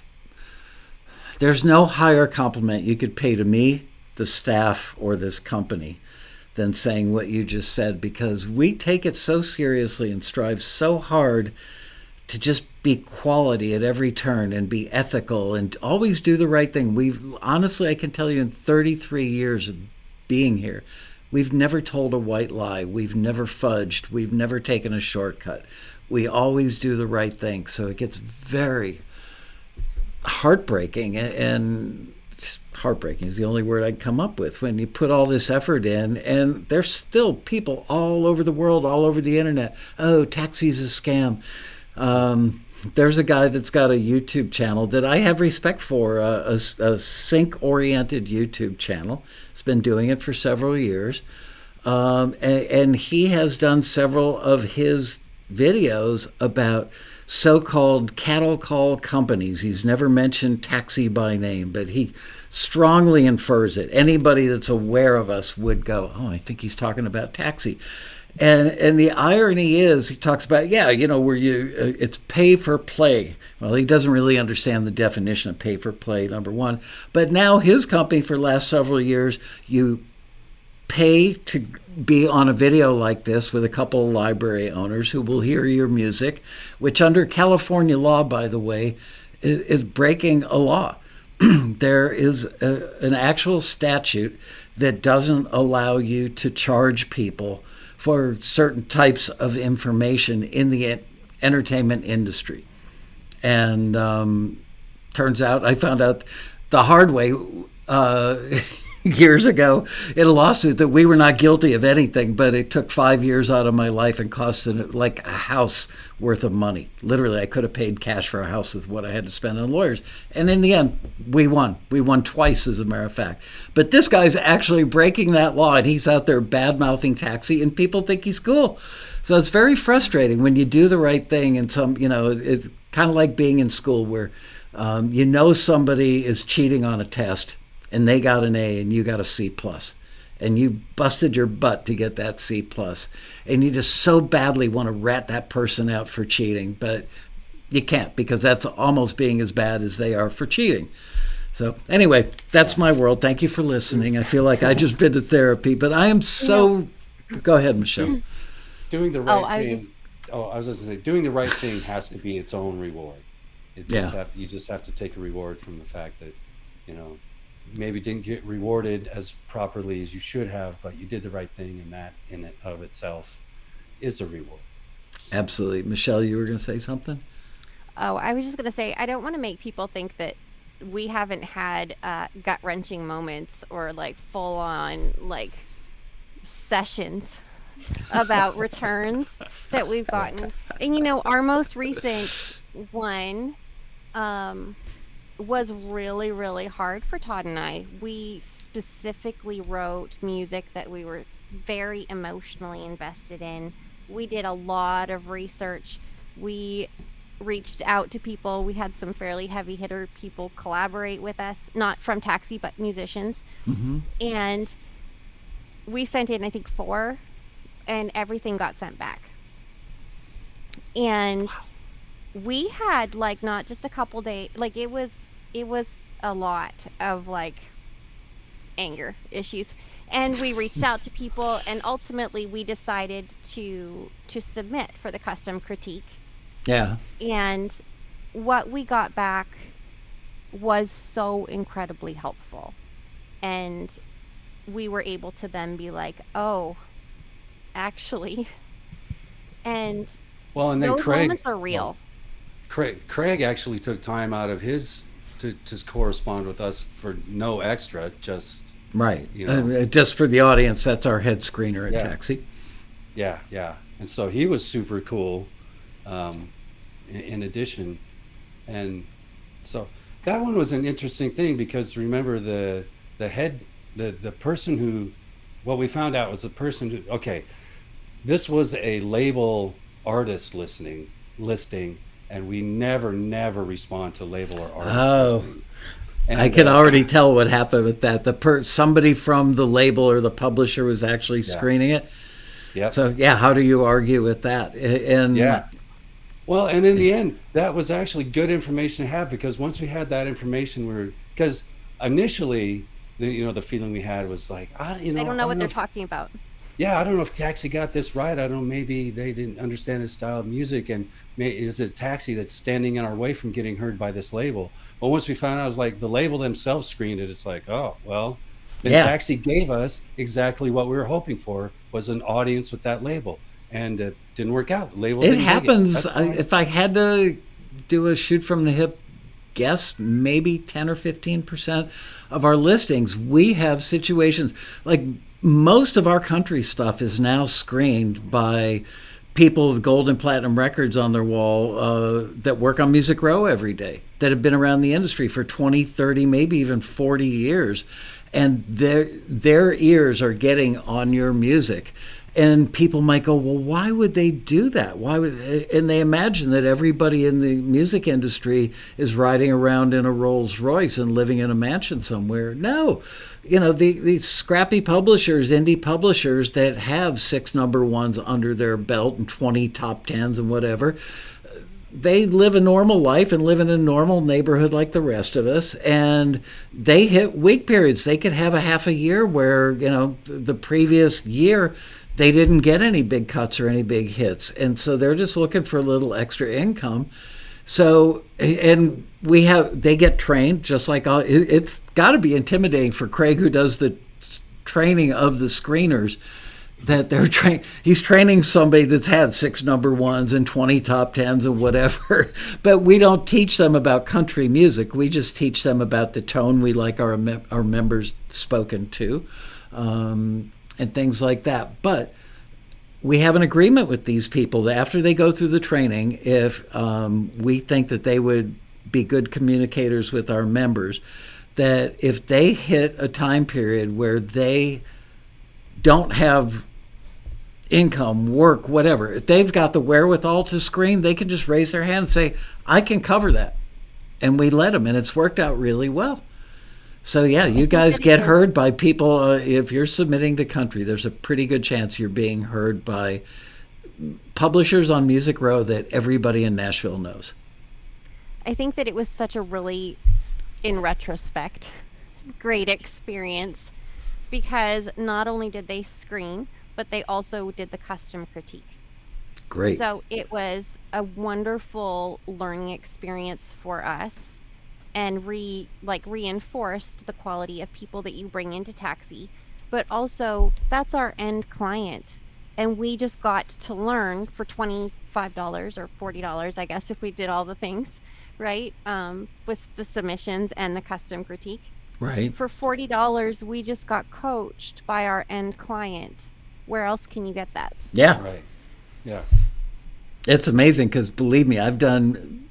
There's no higher compliment you could pay to me, the staff, or this company than saying what you just said, because we take it so seriously and strive so hard to just be quality at every turn and be ethical and always do the right thing. We've honestly, I can tell you, in 33 years of being here, we've never told a white lie. We've never fudged. We've never taken a shortcut. We always do the right thing. So it gets very heartbreaking, and heartbreaking is the only word I'd come up with when you put all this effort in, and there's still people all over the world, all over the internet. Oh, taxi's a scam. There's a guy that's got a YouTube channel that I have respect for, a sync-oriented YouTube channel. He's been doing it for several years. And he has done several of his videos about so-called cattle call companies. He's never mentioned taxi by name, but he strongly infers it. Anybody that's aware of us would go, oh, I think he's talking about taxi. And the irony is, he talks about, where it's pay for play. Well, he doesn't really understand the definition of pay for play, number one. But now his company, for the last several years, you pay to be on a video like this with a couple of library owners who will hear your music, which under California law, by the way, is breaking a law. There is an actual statute that doesn't allow you to charge people for certain types of information in the entertainment industry. And turns out, I found out the hard way years ago in a lawsuit that we were not guilty of anything, but it took 5 years out of my life and cost like a house worth of money. Literally, I could have paid cash for a house with what I had to spend on lawyers. And in the end, we won. We won twice, as a matter of fact. But this guy's actually breaking that law, and he's out there bad-mouthing taxi, and people think he's cool. So it's very frustrating when you do the right thing, and it's kind of like being in school where somebody is cheating on a test, and they got an A and you got a C plus, and you busted your butt to get that C plus, and you just so badly want to rat that person out for cheating, but you can't, because that's almost being as bad as they are for cheating. So anyway, that's my world. Thank you for listening. I feel like I just been to therapy, but I am so. Go ahead, Michelle. Doing the right thing. I was just going to say, doing the right thing has to be its own reward. You just have to take a reward from the fact that, maybe didn't get rewarded as properly as you should have, but you did the right thing, and that in and of itself is a reward. Absolutely. Michelle, you were going to say something? Oh, I was just going to say, I don't want to make people think that we haven't had gut-wrenching moments or like full-on like sessions about returns that we've gotten. And our most recent one was really, really hard for Todd and I. We specifically wrote music that we were very emotionally invested in. We did a lot of research. We reached out to people. We had some fairly heavy hitter people collaborate with us, not from taxi, but musicians. Mm-hmm. And we sent in, I think, 4, and everything got sent back. And we had not just a couple days, it was a lot of anger issues, and we reached out to people, and ultimately we decided to submit for the custom critique. Yeah. And what we got back was so incredibly helpful. And we were able to then be like, oh, actually. And Well, and then those moments are real. Craig actually took time out of his to correspond with us for no extra, just Right. Just for the audience, that's our head screener at Yeah. Taxi. Yeah, yeah. And so he was super cool, in addition. And so that one was an interesting thing because remember the person who, what we found out was the person who, okay, this was a label artist listing, and we never respond to label or artist listing. And, I can already tell what happened with that. Somebody from the label or the publisher was actually screening it. Yeah. So how do you argue with that? And yeah. Well, and in the end, that was actually good information to have, because once we had that information, because initially, the feeling we had was like, they don't know what they're talking about. Yeah, I don't know if Taxi got this right. I don't know, maybe they didn't understand this style of music, and is it Taxi that's standing in our way from getting heard by this label? But once we found out, it was like the label themselves screened it. It's like, oh, well, then Taxi gave us exactly what we were hoping for, was an audience with that label, and it didn't work out. It happens. If I had to do a shoot from the hip guess, maybe 10 or 15% of our listings, we have situations like most of our country stuff is now screened by people with gold and platinum records on their wall that work on Music Row every day, that have been around the industry for 20, 30, maybe even 40 years. And their ears are getting on your music. And people might go, well, why would they do that? And they imagine that everybody in the music industry is riding around in a Rolls Royce and living in a mansion somewhere. No, the scrappy publishers, indie publishers that have 6 number ones under their belt and 20 top 10s and whatever, they live a normal life and live in a normal neighborhood like the rest of us. And they hit weak periods. They could have a half a year where, the previous year, they didn't get any big cuts or any big hits. And so they're just looking for a little extra income. So, and they get trained just like it's got to be intimidating for Craig, who does the training of the screeners, that he's training somebody that's had 6 number ones and 20 top 10s and whatever. But we don't teach them about country music. We just teach them about the tone we like our members spoken to. And things like that. But we have an agreement with these people that after they go through the training, if we think that they would be good communicators with our members, that if they hit a time period where they don't have income, work, whatever, if they've got the wherewithal to screen, they can just raise their hand and say, I can cover that. And we let them, and it's worked out really well. So, you guys get heard by people. If you're submitting to country, there's a pretty good chance you're being heard by publishers on Music Row that everybody in Nashville knows. I think that it was such a really, in retrospect, great experience, because not only did they screen, but they also did the custom critique. Great. So it was a wonderful learning experience for us, and reinforced the quality of people that you bring into Taxi. But also, that's our end client. And we just got to learn for $25 or $40, I guess, if we did all the things, right? With the submissions and the custom critique. Right. For $40, we just got coached by our end client. Where else can you get that? Yeah. Right. Yeah. It's amazing because, believe me, I've done,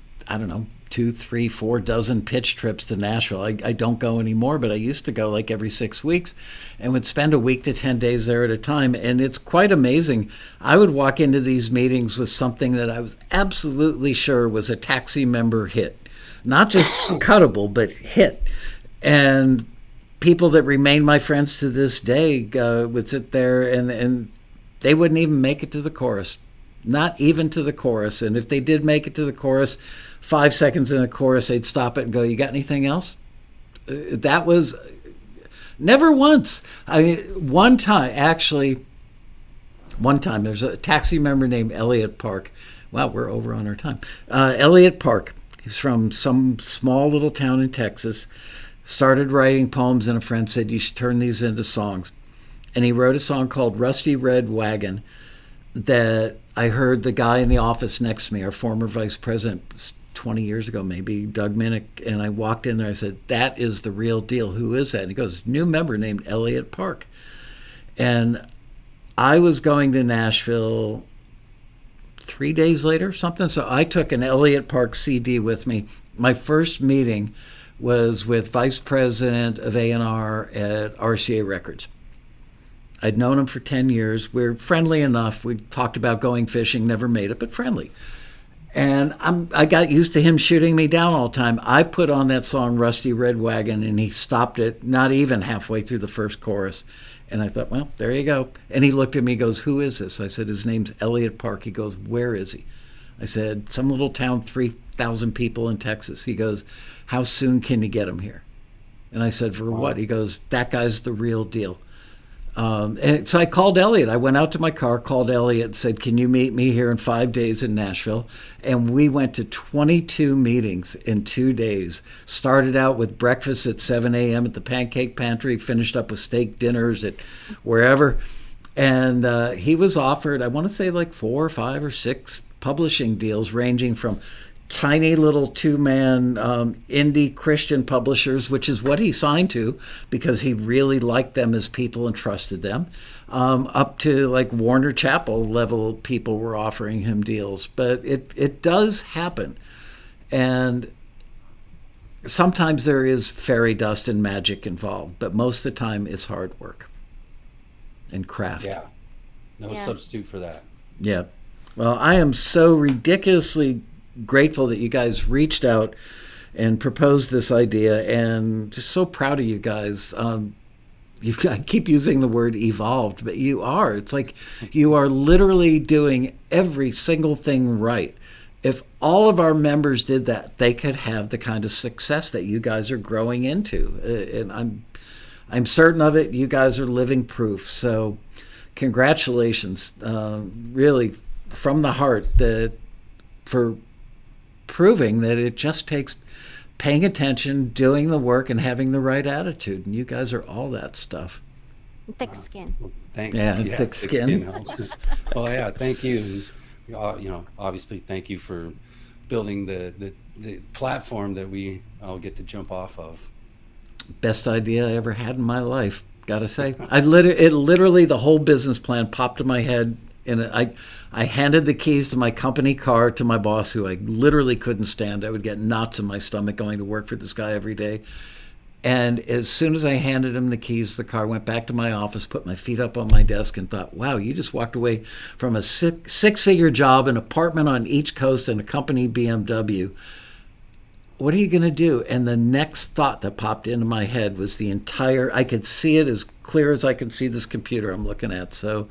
2, 3, 4 dozen pitch trips to Nashville. I don't go anymore, but I used to go like every 6 weeks and would spend a week to 10 days there at a time. And it's quite amazing. I would walk into these meetings with something that I was absolutely sure was a Taxi member hit. Not just cuttable, but hit. And people that remain my friends to this day would sit there and they wouldn't even make it to the chorus. Not even to the chorus. And if they did make it to the chorus, 5 seconds in the chorus, they'd stop it and go, you got anything else? That was never once. I mean, one time, there's a Taxi member named Elliot Park. Wow, we're over on our time. Elliot Park. He's from some small little town in Texas. started writing poems, and a friend said, you should turn these into songs. And he wrote a song called Rusty Red Wagon that I heard the guy in the office next to me, our former vice president, 20 years ago maybe, Doug Minnick, and I walked in there. I said, that is the real deal. Who is that? And he goes, new member named Elliot Park. And I was going to Nashville 3 days later or something, so I took an Elliot Park CD with me. My first meeting was with vice president of A&R at RCA Records. I'd known him for 10 years. We're friendly enough. We talked about going fishing, never made it, but friendly. And I got used to him shooting me down all the time. I put on that song, Rusty Red Wagon, and he stopped it not even halfway through the first chorus. And I thought, well, there you go. And he looked at me, goes, who is this? I said, his name's Elliot Park. He goes, where is he? I said, some little town, 3,000 people in Texas. He goes, how soon can you get him here? And I said, for what? He goes, that guy's the real deal. And so I called Elliot. I went out to my car, called Elliot, and said, can you meet me here in 5 days in Nashville? And we went to 22 meetings in 2 days. Started out with breakfast at 7 a.m. at the Pancake Pantry, finished up with steak dinners at wherever. And he was offered, I want to say like 4 or 5 or 6 publishing deals, ranging from tiny little 2-man indie Christian publishers, which is what he signed to because he really liked them as people and trusted them, up to like Warner Chappell level people were offering him deals. But it does happen. And sometimes there is fairy dust and magic involved, but most of the time it's hard work and craft. Yeah. No substitute for that. Yeah. Well, I am so ridiculously grateful that you guys reached out and proposed this idea, and just so proud of you guys. I keep using the word evolved, but you are. It's like you are literally doing every single thing right. If all of our members did that, they could have the kind of success that you guys are growing into. And I'm certain of it. You guys are living proof. So congratulations, really from the heart, that for proving that it just takes paying attention, doing the work, and having the right attitude. And you guys are all that stuff. Thick skin. Well, thanks. Yeah, thick skin. Oh yeah, thank you. And, obviously, thank you for building the platform that we all get to jump off of. Best idea I ever had in my life, gotta say. Literally the whole business plan popped in my head, and I handed the keys to my company car to my boss, who I literally couldn't stand. I would get knots in my stomach going to work for this guy every day. And as soon as I handed him the keys to the car, went back to my office, put my feet up on my desk, and thought, wow, you just walked away from a six-figure job, an apartment on each coast, and a company BMW. What are you going to do? And the next thought that popped into my head was I could see it as clear as I can see this computer I'm looking at. So,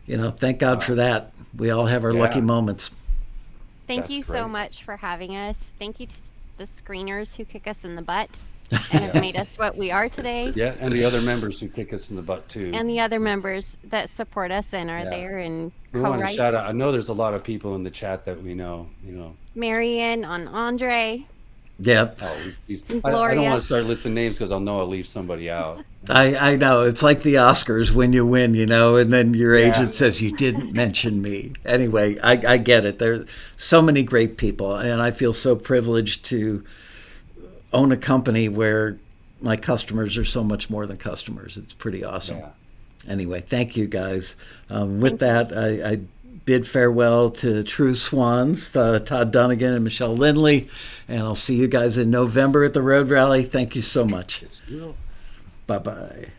thank God for that. We all have our lucky moments. Thank you so much for having us. Thank you to the screeners who kick us in the butt and have made us what we are today. Yeah, and the other members who kick us in the butt too. And the other members that support us and are there and we want to shout out. I know there's a lot of people in the chat that we know. Marianne, on Andre. Yep. Oh, I don't want to start listing names because I'll know I'll leave somebody out. I know. It's like the Oscars when you win, and then your agent says, you didn't mention me. Anyway, I get it. There are so many great people, and I feel so privileged to own a company where my customers are so much more than customers. It's pretty awesome. Yeah. Anyway, thank you, guys. With that, I bid farewell to True Swans, Todd Dunnigan and Michelle Lindley, and I'll see you guys in November at the Road Rally. Thank you so much. Bye-bye.